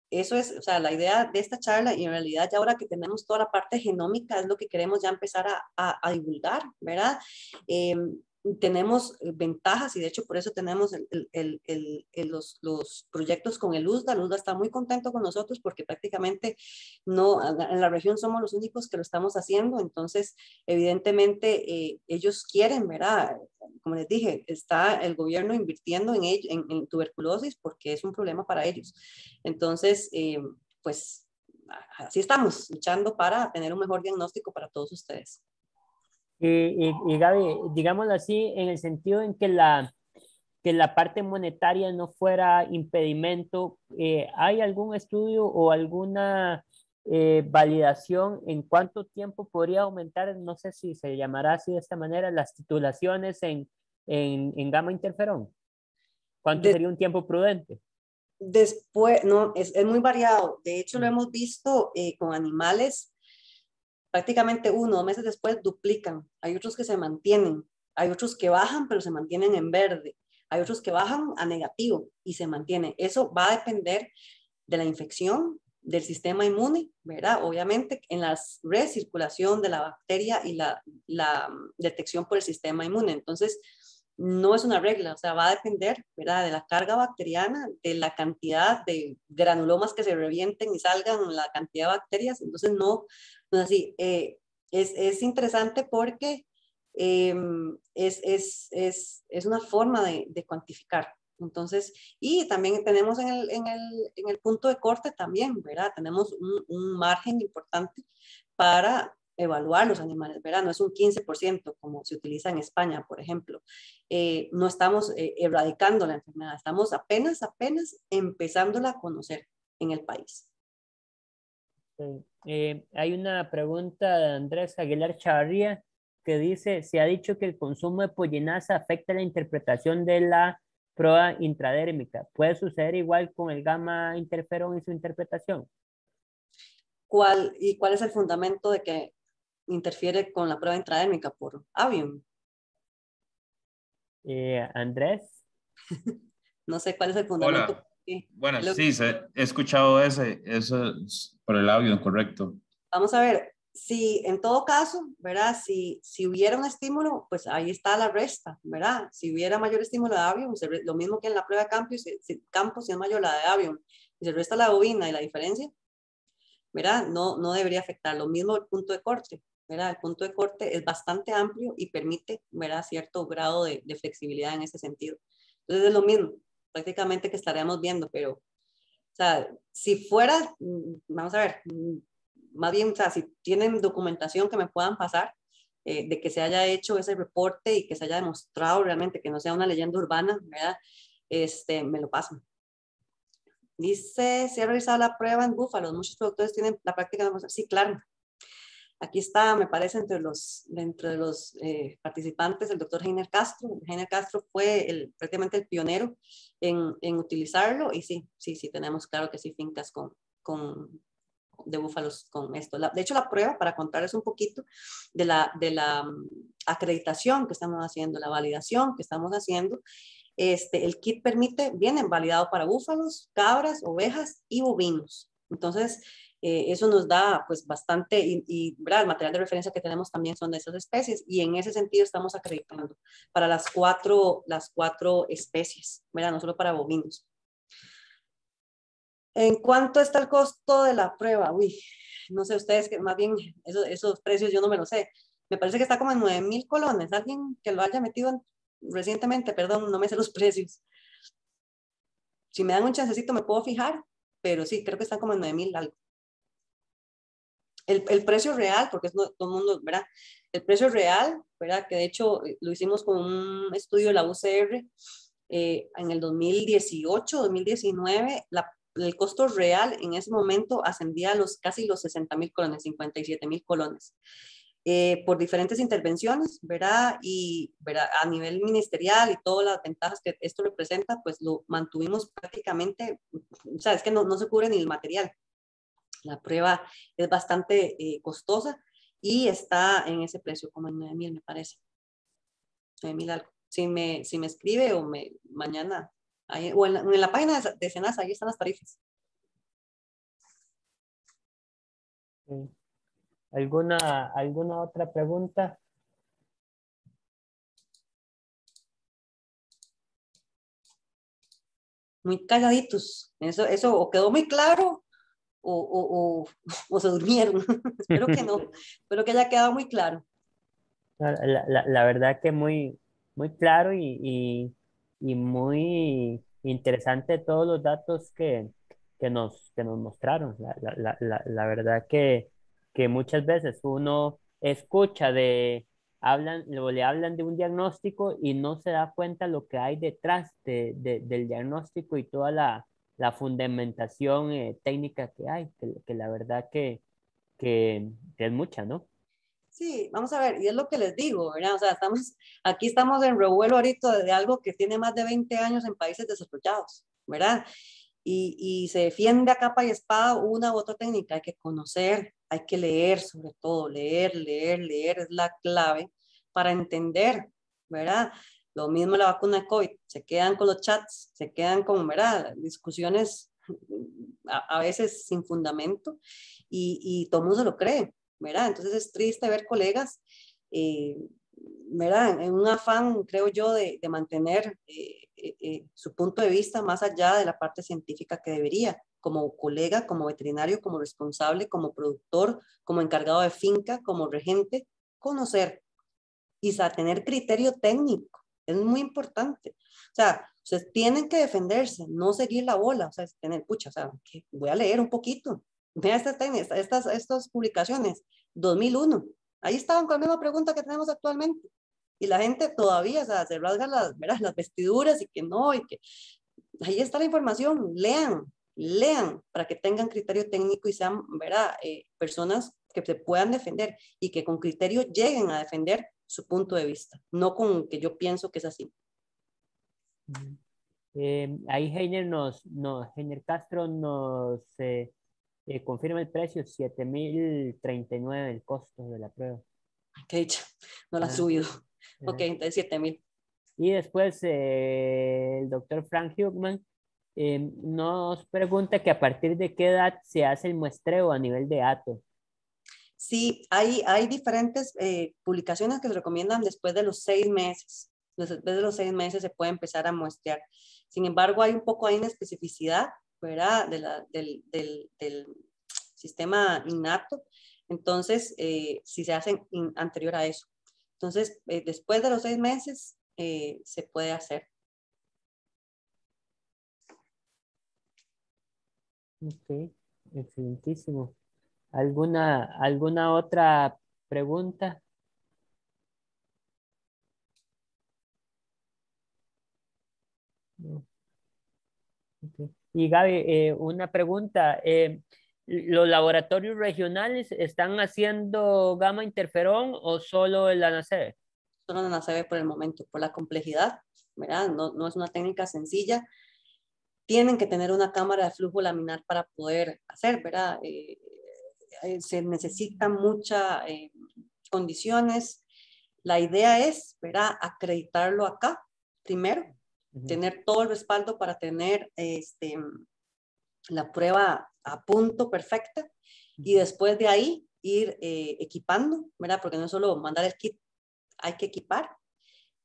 eso es, o sea, la idea de esta charla y en realidad ya ahora que tenemos toda la parte genómica es lo que queremos ya empezar a divulgar, ¿verdad? Tenemos ventajas y de hecho por eso tenemos los proyectos con el USDA. El USDA está muy contento con nosotros porque prácticamente no, en la región somos los únicos que lo estamos haciendo, entonces evidentemente ellos quieren, ¿verdad? Como les dije, está el gobierno invirtiendo en tuberculosis porque es un problema para ellos. Entonces, pues así estamos luchando para tener un mejor diagnóstico para todos ustedes. Y Gaby, digámoslo así, en el sentido en que que la parte monetaria no fuera impedimento, ¿hay algún estudio o alguna validación en cuánto tiempo podría aumentar, no sé si se llamará así de esta manera, las titulaciones en gamma interferón? ¿Cuánto sería un tiempo prudente? Después, no, es muy variado. De hecho, lo hemos visto con animales, prácticamente 1 o 2 meses después duplican. Hay otros que se mantienen, hay otros que bajan, pero se mantienen en verde. Hay otros que bajan a negativo y se mantienen. Eso va a depender de la infección, del sistema inmune, ¿verdad? Obviamente en la recirculación de la bacteria y la detección por el sistema inmune. Entonces, no es una regla, o sea, va a depender, ¿verdad? De la carga bacteriana, de la cantidad de granulomas que se revienten y salgan, la cantidad de bacterias. Entonces, no es así. Es interesante porque es una forma de cuantificar. Entonces, y también tenemos en el punto de corte también, ¿verdad? Tenemos un margen importante para evaluar los animales, ¿verdad? No es un 15% como se utiliza en España, por ejemplo. No estamos erradicando la enfermedad, estamos apenas empezándola a conocer en el país. Hay una pregunta de Andrés Aguilar Chavarría que dice, se ha dicho que el consumo de pollinaza afecta la interpretación de la prueba intradérmica. ¿Puede suceder igual con el gamma interferón y su interpretación? ¿Cuál es el fundamento de que interfiere con la prueba intradérmica por avium? Andrés. No sé cuál es el fundamento. Hola. Bueno, sí, he escuchado eso es por el audio, correcto. Vamos a ver, si en todo caso, ¿verdad? Si hubiera un estímulo, pues ahí está la resta, ¿verdad? Si hubiera mayor estímulo de avium, lo mismo que en la prueba de Campos, si es mayor la de avium y se resta la bovina y la diferencia, ¿verdad? No debería afectar. Lo mismo el punto de corte. ¿verdad? El punto de corte es bastante amplio y permite, ¿verdad?, cierto grado de flexibilidad en ese sentido. Entonces es lo mismo, prácticamente que estaremos viendo, pero, o sea, si fuera, vamos a ver, más bien, o sea, si tienen documentación que me puedan pasar, de que se haya hecho ese reporte y que se haya demostrado realmente que no sea una leyenda urbana, ¿verdad? Me lo pasan. Dice, si ha realizado la prueba en búfalos, muchos productores tienen la práctica de mostrar. Sí, claro. Aquí está, me parece, dentro de los participantes, el doctor Heiner Castro. Heiner Castro fue prácticamente el pionero en utilizarlo y sí, tenemos claro que sí fincas de búfalos con esto. De hecho, la prueba, para contarles un poquito de la acreditación que estamos haciendo, la validación que estamos haciendo, el kit viene validado para búfalos, cabras, ovejas y bovinos. Entonces, eso nos da pues bastante, ¿verdad? El material de referencia que tenemos también son de esas especies y en ese sentido estamos acreditando para las cuatro especies, ¿verdad? No solo para bovinos. ¿En cuánto está el costo de la prueba? Uy, no sé ustedes, que más bien esos precios yo no me lo sé. Me parece que está como en 9,000 colones. Alguien que lo haya metido recientemente, perdón, no me sé los precios. Si me dan un chancecito me puedo fijar, pero sí, creo que están como en 9,000 algo. El precio real, porque todo el mundo, ¿verdad? El precio real, ¿verdad? Que de hecho lo hicimos con un estudio de la UCR en el 2018, 2019, el costo real en ese momento ascendía a casi los 60,000 colones, 57,000 colones. Por diferentes intervenciones, ¿verdad? Y ¿verdad? A nivel ministerial y todas las ventajas que esto representa, pues lo mantuvimos prácticamente, o sea, es que no se cubre ni el material. La prueba es bastante costosa y está en ese precio, como en 9,000 me parece. 9,000 algo. Si me escribe o mañana, o en la página de Senasa, ahí están las tarifas. ¿Alguna otra pregunta? Muy calladitos. Eso o quedó muy claro o se durmieron. Espero que no. Espero que haya quedado muy claro. La verdad que muy, muy claro y muy interesante todos los datos que nos mostraron. La verdad que muchas veces uno escucha le hablan de un diagnóstico y no se da cuenta lo que hay detrás del diagnóstico y toda la fundamentación técnica que hay, que la verdad que es mucha, ¿no? Sí, vamos a ver, y es lo que les digo, ¿verdad? O sea, aquí estamos en revuelo ahorita de algo que tiene más de 20 años en países desarrollados, ¿verdad? Y se defiende a capa y espada una u otra técnica. Hay que conocer, hay que leer, sobre todo, leer es la clave para entender, ¿verdad? Lo mismo la vacuna de COVID, se quedan con los chats, se quedan con, ¿verdad? Discusiones a veces sin fundamento y todo el mundo se lo cree, ¿verdad? Entonces es triste ver colegas, ¿verdad? En un afán, creo yo, de mantener su punto de vista más allá de la parte científica que debería, como colega, como veterinario, como responsable, como productor, como encargado de finca, como regente, conocer y tener criterio técnico. Es muy importante. O sea, ustedes tienen que defenderse, no seguir la bola, o sea, tener, pucha, o sea, voy a leer un poquito. Vea estas publicaciones, 2001. Ahí estaban con la misma pregunta que tenemos actualmente. Y la gente todavía, o sea, se rasga las vestiduras y que no, y que ahí está la información. Lean para que tengan criterio técnico y sean, ¿verdad? Personas que se puedan defender y que con criterio lleguen a defender su punto de vista, no con que yo pienso que es así. Ahí Heiner Castro nos confirma el precio, 7,039 el costo de la prueba. Qué dicha, no la ha subido. Ok, entonces 7,000. Y después el doctor Frank Hugman nos pregunta que a partir de qué edad se hace el muestreo a nivel de hato. Sí, hay diferentes publicaciones que se recomiendan después de los 6 meses. Después de los 6 meses se puede empezar a muestrear. Sin embargo, hay una especificidad, ¿verdad? Del sistema innato Entonces, si se hacen anterior a eso. Entonces, después de los 6 meses, se puede hacer. Ok, excelentísimo. ¿Alguna otra pregunta? No. Ok. Y Gaby, una pregunta. ¿Los laboratorios regionales están haciendo gamma interferón o solo el ANACEB? Solo en la ANACEB por el momento, por la complejidad, ¿verdad? No es una técnica sencilla. Tienen que tener una cámara de flujo laminar para poder hacer, ¿verdad? Se necesitan muchas condiciones. La idea es, ¿verdad? Acreditarlo acá primero, tener todo el respaldo para tener la prueba a punto perfecta y después de ahí ir equipando, ¿verdad? Porque no es solo mandar el kit, hay que equipar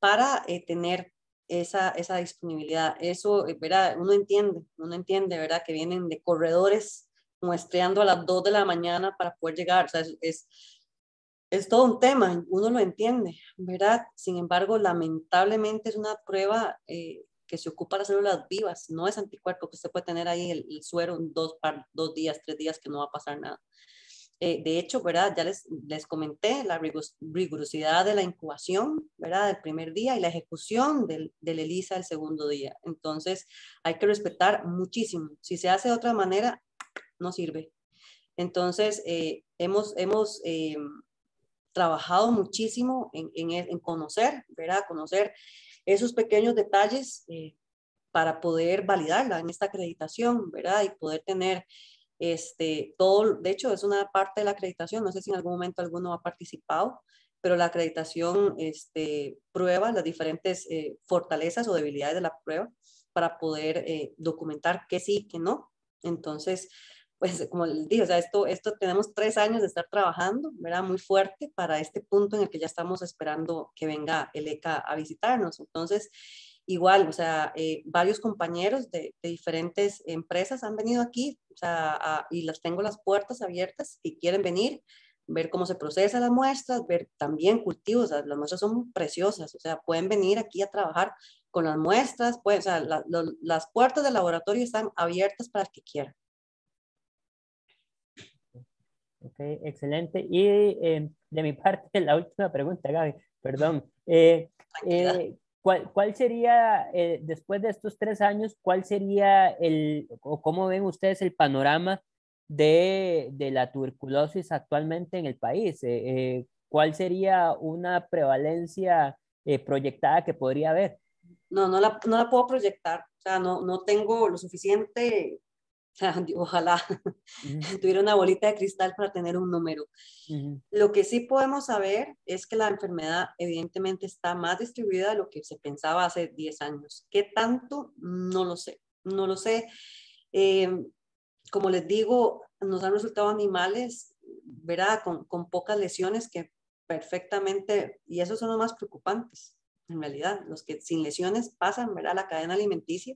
para tener esa disponibilidad. Eso, ¿verdad? Uno entiende, ¿verdad? Que vienen de corredores muestreando a las 2 de la mañana para poder llegar. O sea, es todo un tema, uno lo entiende, ¿verdad? Sin embargo, lamentablemente es una prueba que se ocupa las células vivas, no es anticuerpo que usted puede tener ahí el suero en 2 días, 3 días que no va a pasar nada. De hecho, ¿verdad? Ya les comenté la rigurosidad de la incubación, ¿verdad? Del primer día y la ejecución del ELISA el segundo día. Entonces, hay que respetar muchísimo. Si se hace de otra manera, no sirve. Entonces, hemos trabajado muchísimo en conocer, ¿verdad? Conocer esos pequeños detalles para poder validarla en esta acreditación, ¿verdad? Y poder tener todo, de hecho, es una parte de la acreditación, no sé si en algún momento alguno ha participado, pero la acreditación prueba las diferentes fortalezas o debilidades de la prueba para poder documentar que sí, que no. Entonces, pues como les dije, o sea, esto tenemos 3 años de estar trabajando, ¿verdad? Muy fuerte para este punto en el que ya estamos esperando que venga el ECA a visitarnos. Entonces, igual, o sea, varios compañeros de diferentes empresas han venido aquí, o sea, y las tengo las puertas abiertas y quieren venir, ver cómo se procesa las muestras, ver también cultivos, o sea, las muestras son preciosas, o sea, pueden venir aquí a trabajar con las muestras, pues, o sea, las puertas del laboratorio están abiertas para el que quiera. Ok, excelente. Y de mi parte, la última pregunta, Gaby, perdón. ¿Cuál sería, después de estos 3 años, cuál sería o cómo ven ustedes el panorama de la tuberculosis actualmente en el país? ¿Cuál sería una prevalencia proyectada que podría haber? No la puedo proyectar, o sea, no tengo lo suficiente, o sea, ojalá tuviera una bolita de cristal para tener un número. Lo que sí podemos saber es que la enfermedad evidentemente está más distribuida de lo que se pensaba hace 10 años. ¿Qué tanto? No lo sé. No lo sé. Como les digo, nos han resultado animales, ¿verdad? Con pocas lesiones que perfectamente, y esos son los más preocupantes, en realidad, los que sin lesiones pasan, ¿verdad? La cadena alimenticia.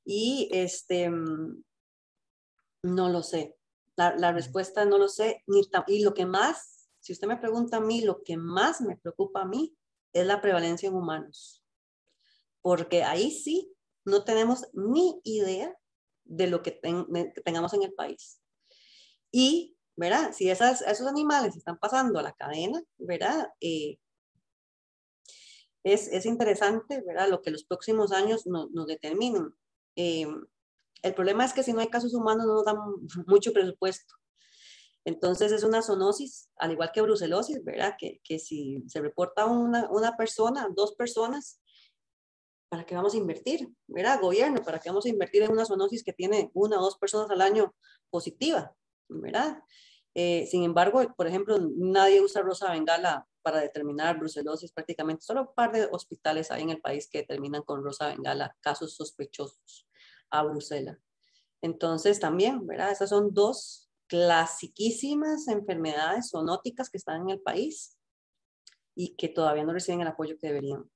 Y no lo sé. La respuesta no lo sé. Y lo que más, si usted me pregunta a mí, lo que más me preocupa a mí es la prevalencia en humanos. Porque ahí sí no tenemos ni idea de lo que tengamos en el país. Y, ¿verdad? Si esos animales están pasando a la cadena, ¿verdad? Es interesante, ¿verdad? Lo que los próximos años nos determinen. El problema es que si no hay casos humanos no nos dan mucho presupuesto. Entonces es una zoonosis, al igual que brucelosis, ¿verdad? Que si se reporta una persona, 2 personas, ¿para qué vamos a invertir? ¿Verdad? Gobierno, ¿para qué vamos a invertir en una zoonosis que tiene 1 o 2 personas al año positiva? ¿Verdad? Sin embargo, por ejemplo, nadie usa rosa bengala para determinar brucelosis prácticamente. Solo un par de hospitales hay en el país que determinan con rosa bengala casos sospechosos a Brucela. Entonces también, ¿verdad? Esas son 2 clasiquísimas enfermedades zoonóticas que están en el país y que todavía no reciben el apoyo que deberían.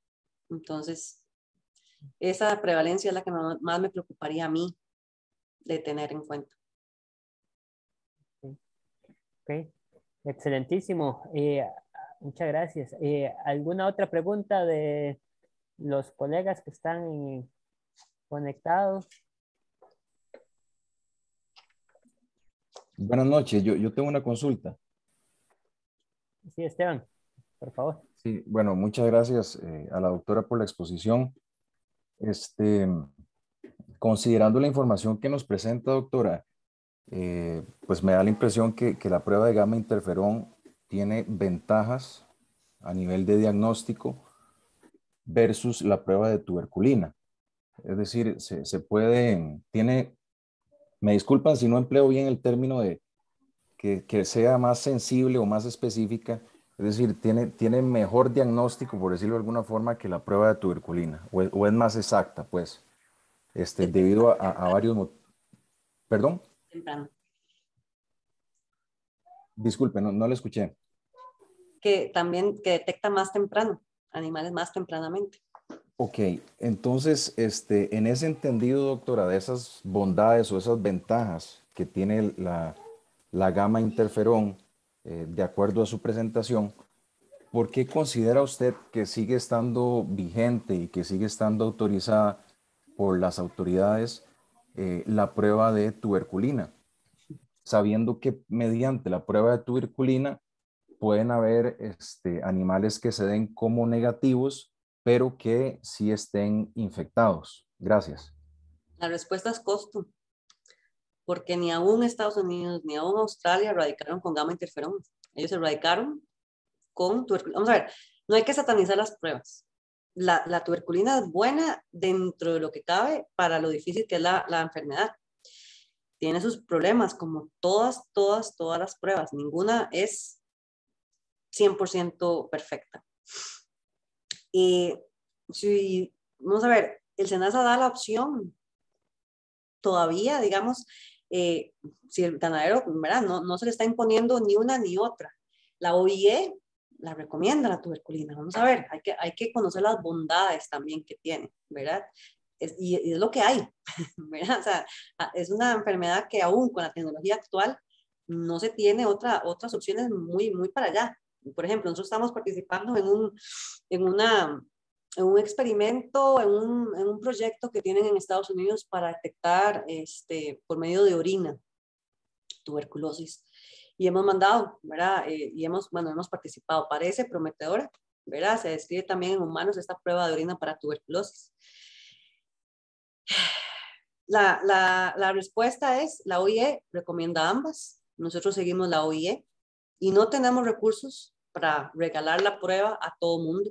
Entonces, esa prevalencia es la que más me preocuparía a mí de tener en cuenta. Okay. Excelentísimo. Muchas gracias. ¿Alguna otra pregunta de los colegas que están conectados? Buenas noches, yo tengo una consulta. Sí, Esteban, por favor. Sí, bueno, muchas gracias a la doctora por la exposición. Este, considerando la información que nos presenta, doctora, pues me da la impresión que la prueba de gamma interferón tiene ventajas a nivel de diagnóstico versus la prueba de tuberculina. Es decir, se puede, me disculpan si no empleo bien el término de que sea más sensible o más específica, es decir, tiene mejor diagnóstico, por decirlo de alguna forma, que la prueba de tuberculina, o es más exacta, pues, debido a varios. ¿Perdón? Temprano. Disculpe, no le escuché. Que también que detecta más temprano, animales más tempranamente. Ok, entonces, en ese entendido, doctora, de esas bondades o esas ventajas que tiene la gama interferón, de acuerdo a su presentación, ¿por qué considera usted que sigue estando vigente y que sigue estando autorizada por las autoridades la prueba de tuberculina? Sabiendo que mediante la prueba de tuberculina pueden haber animales que se den como negativos, pero que sí estén infectados. Gracias. La respuesta es costo, porque ni aún Estados Unidos ni aún Australia erradicaron con gamma interferón. Ellos erradicaron con tuberculina. Vamos a ver, no hay que satanizar las pruebas. La tuberculina es buena dentro de lo que cabe para lo difícil que es la enfermedad. Tiene sus problemas, como todas las pruebas. Ninguna es 100% perfecta. Y si, vamos a ver, el SENASA da la opción todavía, digamos, si el ganadero, ¿verdad? No se le está imponiendo ni una ni otra. La OIE la recomienda la tuberculina. Vamos a ver, hay que conocer las bondades también que tiene, ¿verdad? Y es lo que hay, ¿verdad? O sea, es una enfermedad que aún con la tecnología actual no se tiene otras opciones muy para allá. Por ejemplo, nosotros estamos participando en un experimento, en un proyecto que tienen en Estados Unidos para detectar por medio de orina tuberculosis. Y hemos mandado, ¿verdad? Y hemos participado. Parece prometedora, ¿verdad? Se describe también en humanos esta prueba de orina para tuberculosis. La respuesta es, la OIE recomienda ambas. Nosotros seguimos la OIE y no tenemos recursos para regalar la prueba a todo mundo,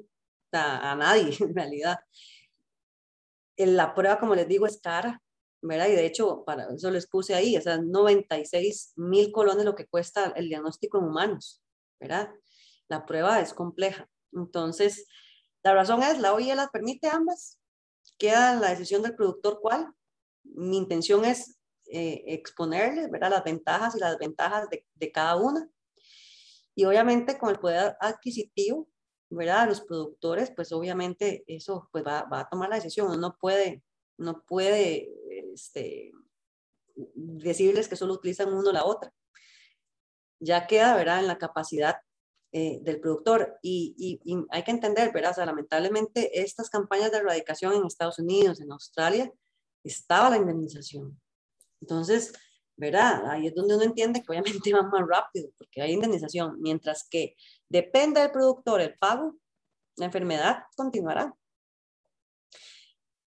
a nadie en realidad. La prueba, como les digo, es cara, ¿verdad? Y de hecho, para eso les puse ahí, o sea, 96,000 colones lo que cuesta el diagnóstico en humanos, ¿verdad? La prueba es compleja. Entonces, la razón es, la OIE las permite ambas, queda la decisión del productor cuál. Mi intención es exponerles, ¿verdad? Las ventajas y las desventajas de cada una. Y obviamente con el poder adquisitivo, ¿verdad? Los productores, pues obviamente eso pues va a tomar la decisión. Uno no puede decirles que solo utilizan uno la otra. Ya queda, ¿verdad? En la capacidad del productor. Y hay que entender, ¿verdad? O sea, lamentablemente estas campañas de erradicación en Estados Unidos, en Australia, estaba la indemnización. Entonces, ¿verdad? Ahí es donde uno entiende que obviamente va más rápido, porque hay indemnización, mientras que depende del productor el pago, la enfermedad continuará.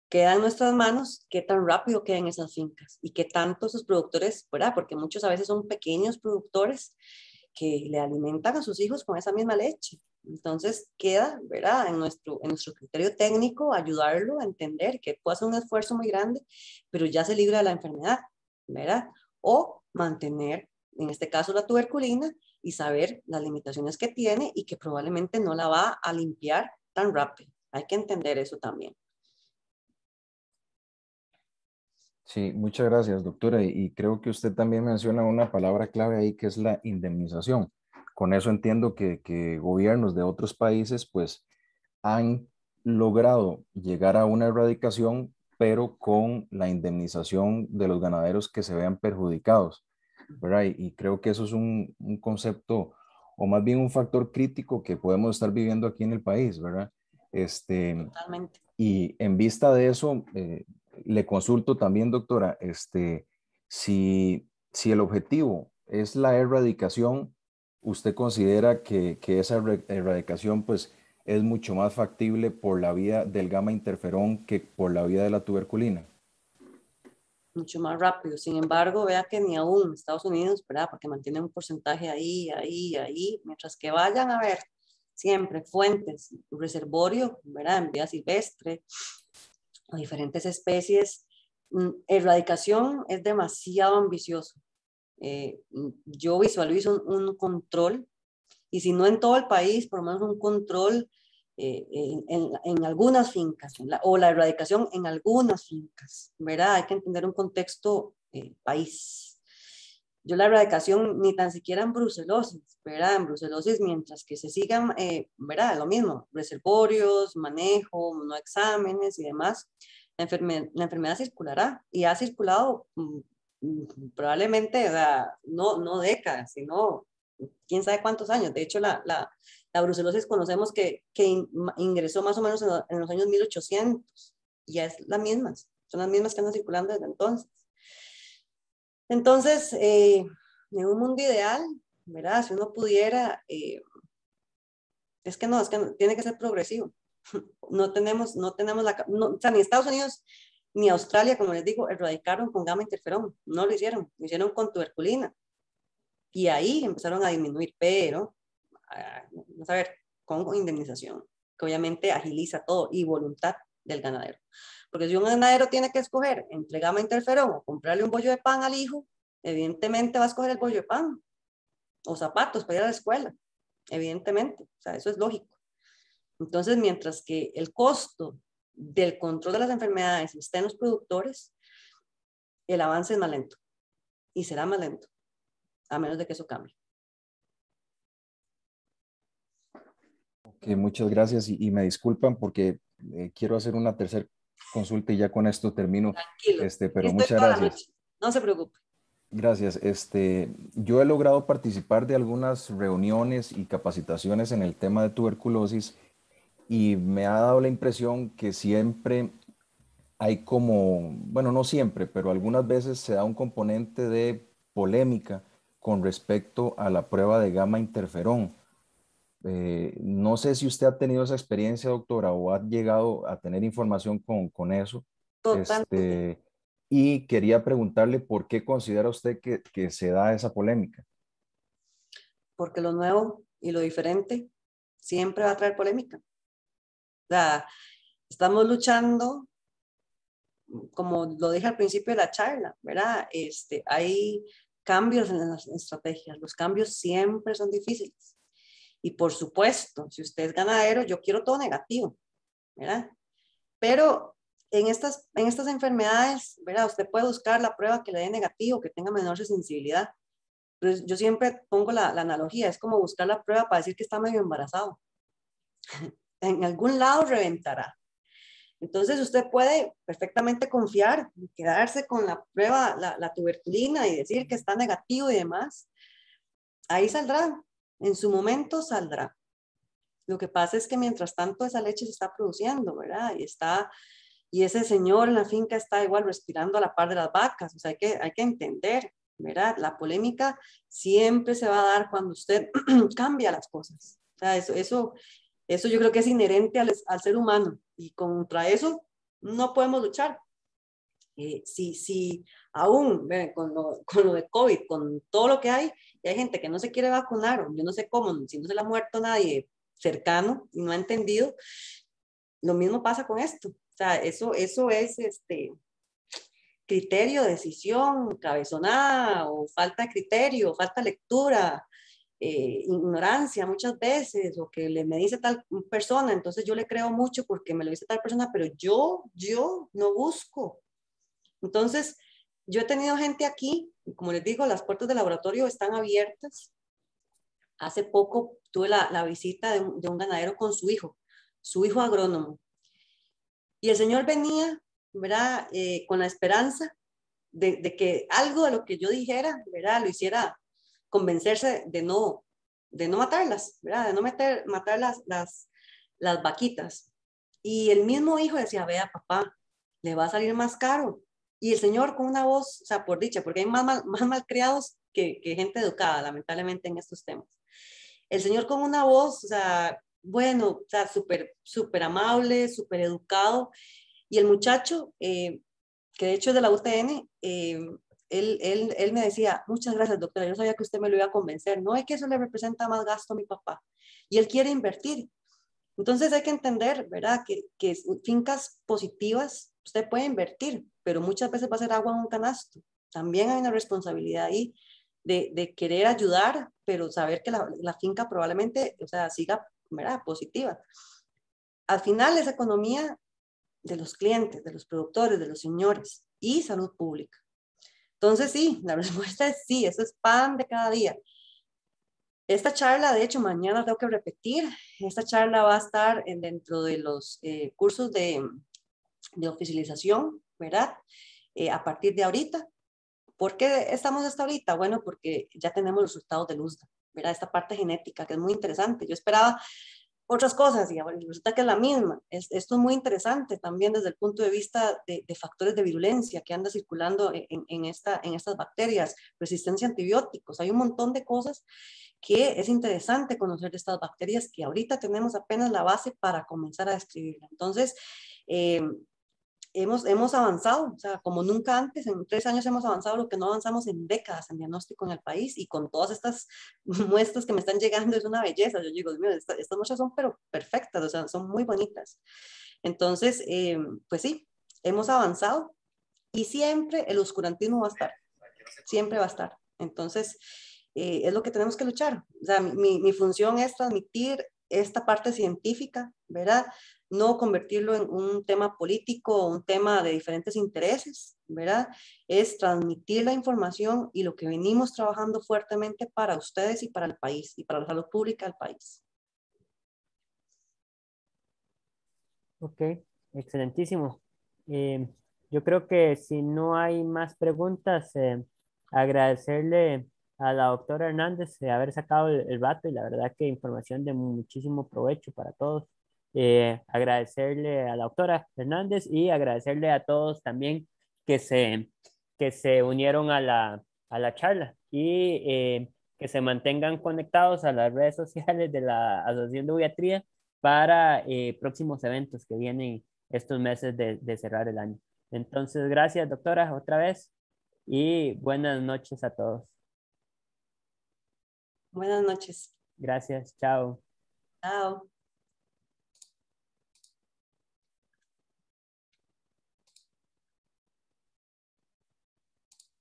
Queda en nuestras manos qué tan rápido queden esas fincas y qué tanto sus productores, ¿verdad? Porque muchos a veces son pequeños productores que le alimentan a sus hijos con esa misma leche. Entonces queda, ¿verdad? En nuestro criterio técnico ayudarlo a entender que puede hacer un esfuerzo muy grande, pero ya se libra de la enfermedad, ¿verdad? O mantener, en este caso, la tuberculina y saber las limitaciones que tiene y que probablemente no la va a limpiar tan rápido. Hay que entender eso también. Sí, muchas gracias, doctora. Y creo que usted también menciona una palabra clave ahí que es la indemnización. Con eso entiendo que gobiernos de otros países pues han logrado llegar a una erradicación, pero con la indemnización de los ganaderos que se vean perjudicados, ¿verdad? Y creo que eso es un concepto o más bien un factor crítico que podemos estar viviendo aquí en el país, ¿verdad? Totalmente. Y en vista de eso, le consulto también, doctora, si el objetivo es la erradicación, ¿usted considera que esa erradicación pues, es mucho más factible por la vía del gamma interferón que por la vía de la tuberculina? Mucho más rápido. Sin embargo, vea que ni aún Estados Unidos, ¿verdad? Porque mantienen un porcentaje ahí, mientras que vayan a ver siempre fuentes, reservorio, ¿verdad? En vida silvestre, o diferentes especies, erradicación es demasiado ambicioso. Yo visualizo un control, y si no en todo el país, por lo menos un control en algunas fincas, o la erradicación en algunas fincas, ¿verdad? Hay que entender un contexto país. Yo la erradicación ni tan siquiera en brucelosis, ¿verdad? En brucelosis, mientras que se sigan, ¿verdad? Lo mismo, reservorios, manejo, no exámenes y demás, la enfermedad circulará y ha circulado probablemente, no décadas, sino quién sabe cuántos años. De hecho, la brucelosis conocemos que ingresó más o menos en los años 1800 y ya es la misma, son las mismas que andan circulando desde entonces. Entonces, en un mundo ideal, ¿verdad? Si uno pudiera, es que no, tiene que ser progresivo. No tenemos o sea, ni Estados Unidos ni Australia, como les digo, erradicaron con gamma interferón, no lo hicieron con tuberculina. Y ahí empezaron a disminuir, pero, vamos a ver, con indemnización, que obviamente agiliza todo, y voluntad del ganadero. Porque si un ganadero tiene que escoger entre gamma interferón o comprarle un bollo de pan al hijo, evidentemente va a escoger el bollo de pan, o zapatos para ir a la escuela, evidentemente, o sea, eso es lógico. Entonces, mientras que el costo del control de las enfermedades está en los productores, el avance es más lento, y será más lento, a menos de que eso cambie. Okay, muchas gracias y me disculpan porque quiero hacer una tercera consulta y ya con esto termino. Tranquilo, Pero estoy muchas toda la gracias. noche, no se preocupe. Gracias. Yo he logrado participar de algunas reuniones y capacitaciones en el tema de tuberculosis y me ha dado la impresión que siempre hay como, bueno, no siempre, pero algunas veces se da un componente de polémica con respecto a la prueba de gamma interferón. No sé si usted ha tenido esa experiencia, doctora, o ha llegado a tener información con eso. Totalmente, Y quería preguntarle por qué considera usted que se da esa polémica. porque lo nuevo y lo diferente siempre va a traer polémica. O sea, estamos luchando, como lo dije al principio de la charla, ¿verdad? Hay cambios en las estrategias, los cambios siempre son difíciles. Y por supuesto, si usted es ganadero, yo quiero todo negativo, ¿verdad? Pero en estas enfermedades, ¿verdad? Usted puede buscar la prueba que le dé negativo, que tenga menor sensibilidad. Entonces, yo siempre pongo la analogía, es como buscar la prueba para decir que está medio embarazado. En algún lado reventará. Entonces, usted puede perfectamente confiar, quedarse con la prueba, la tuberculina y decir que está negativo y demás. Ahí saldrá, en su momento saldrá. Lo que pasa es que mientras tanto esa leche se está produciendo, ¿verdad? Y ese señor en la finca está igual respirando a la par de las vacas. O sea, hay que entender, ¿verdad? La polémica siempre se va a dar cuando usted cambia las cosas. O sea, eso yo creo que es inherente al ser humano, y contra eso no podemos luchar. Si aún con lo de COVID, con todo lo que hay, y hay gente que no se quiere vacunar, o yo no sé cómo, si no se le ha muerto nadie cercano y no ha entendido, lo mismo pasa con esto. O sea, eso es criterio, decisión, cabezonada, o falta de criterio, falta de lectura, ignorancia muchas veces, o que me dice tal persona, entonces yo le creo mucho porque me lo dice tal persona, pero yo no busco. Entonces, yo he tenido gente aquí, y como les digo, las puertas del laboratorio están abiertas. Hace poco tuve la visita de un ganadero con su hijo agrónomo. Y el señor venía, ¿verdad? Con la esperanza de que algo de lo que yo dijera, ¿verdad? Lo hiciera convencerse de no no matarlas, ¿verdad? De no matar las vaquitas. Y el mismo hijo decía, vea papá, le va a salir más caro. Y el señor con una voz, o sea, por dicha, porque hay más malcriados que gente educada, lamentablemente, en estos temas. El señor con una voz, o sea, bueno, o sea, súper amable, súper educado. Y el muchacho, que de hecho es de la UTN, él me decía, muchas gracias, doctora, yo sabía que usted me lo iba a convencer. No es que eso le representa más gasto a mi papá. Y él quiere invertir. Entonces hay que entender, ¿verdad? Que fincas positivas, usted puede invertir, pero muchas veces va a ser agua en un canasto. También hay una responsabilidad ahí de querer ayudar, pero saber que la finca probablemente, o sea, siga, ¿verdad? Positiva. Al final es economía de los clientes, de los productores, de los señores y salud pública. Entonces sí, la respuesta es sí, eso es pan de cada día. Esta charla, de hecho, mañana tengo que repetir. Esta charla va a estar dentro de los cursos de oficialización, ¿verdad? A partir de ahorita. ¿Por qué estamos hasta ahorita? Bueno, porque ya tenemos los resultados del USDA, ¿verdad? Esta parte genética que es muy interesante. Yo esperaba otras cosas y bueno, resulta que es la misma. Esto es muy interesante también desde el punto de vista de factores de virulencia que anda circulando en estas bacterias, resistencia a antibióticos. Hay un montón de cosas que es interesante conocer de estas bacterias que ahorita tenemos apenas la base para comenzar a describirla. Entonces, hemos avanzado, o sea, como nunca antes, en 3 años hemos avanzado lo que no avanzamos en décadas en diagnóstico en el país, y con todas estas muestras que me están llegando es una belleza. Yo digo, mira, estas muestras son pero perfectas, o sea, son muy bonitas. Entonces, pues sí, hemos avanzado y siempre el oscurantismo va a estar, siempre va a estar. Entonces, es lo que tenemos que luchar. O sea, mi función es transmitir esta parte científica, ¿verdad? No convertirlo en un tema político o un tema de diferentes intereses, ¿verdad? Es transmitir la información y lo que venimos trabajando fuertemente para ustedes y para el país y para la salud pública del país. Ok, excelentísimo. Yo creo que si no hay más preguntas, agradecerle a la doctora Hernández de haber sacado el rato, y la verdad que información de muchísimo provecho para todos. Agradecerle a la doctora Hernández y agradecerle a todos también que se unieron a la charla, y que se mantengan conectados a las redes sociales de la Asociación de Pediatría para próximos eventos que vienen estos meses de cerrar el año. Entonces, gracias, doctora, otra vez, y buenas noches a todos. Buenas noches. Gracias, chao. Chao.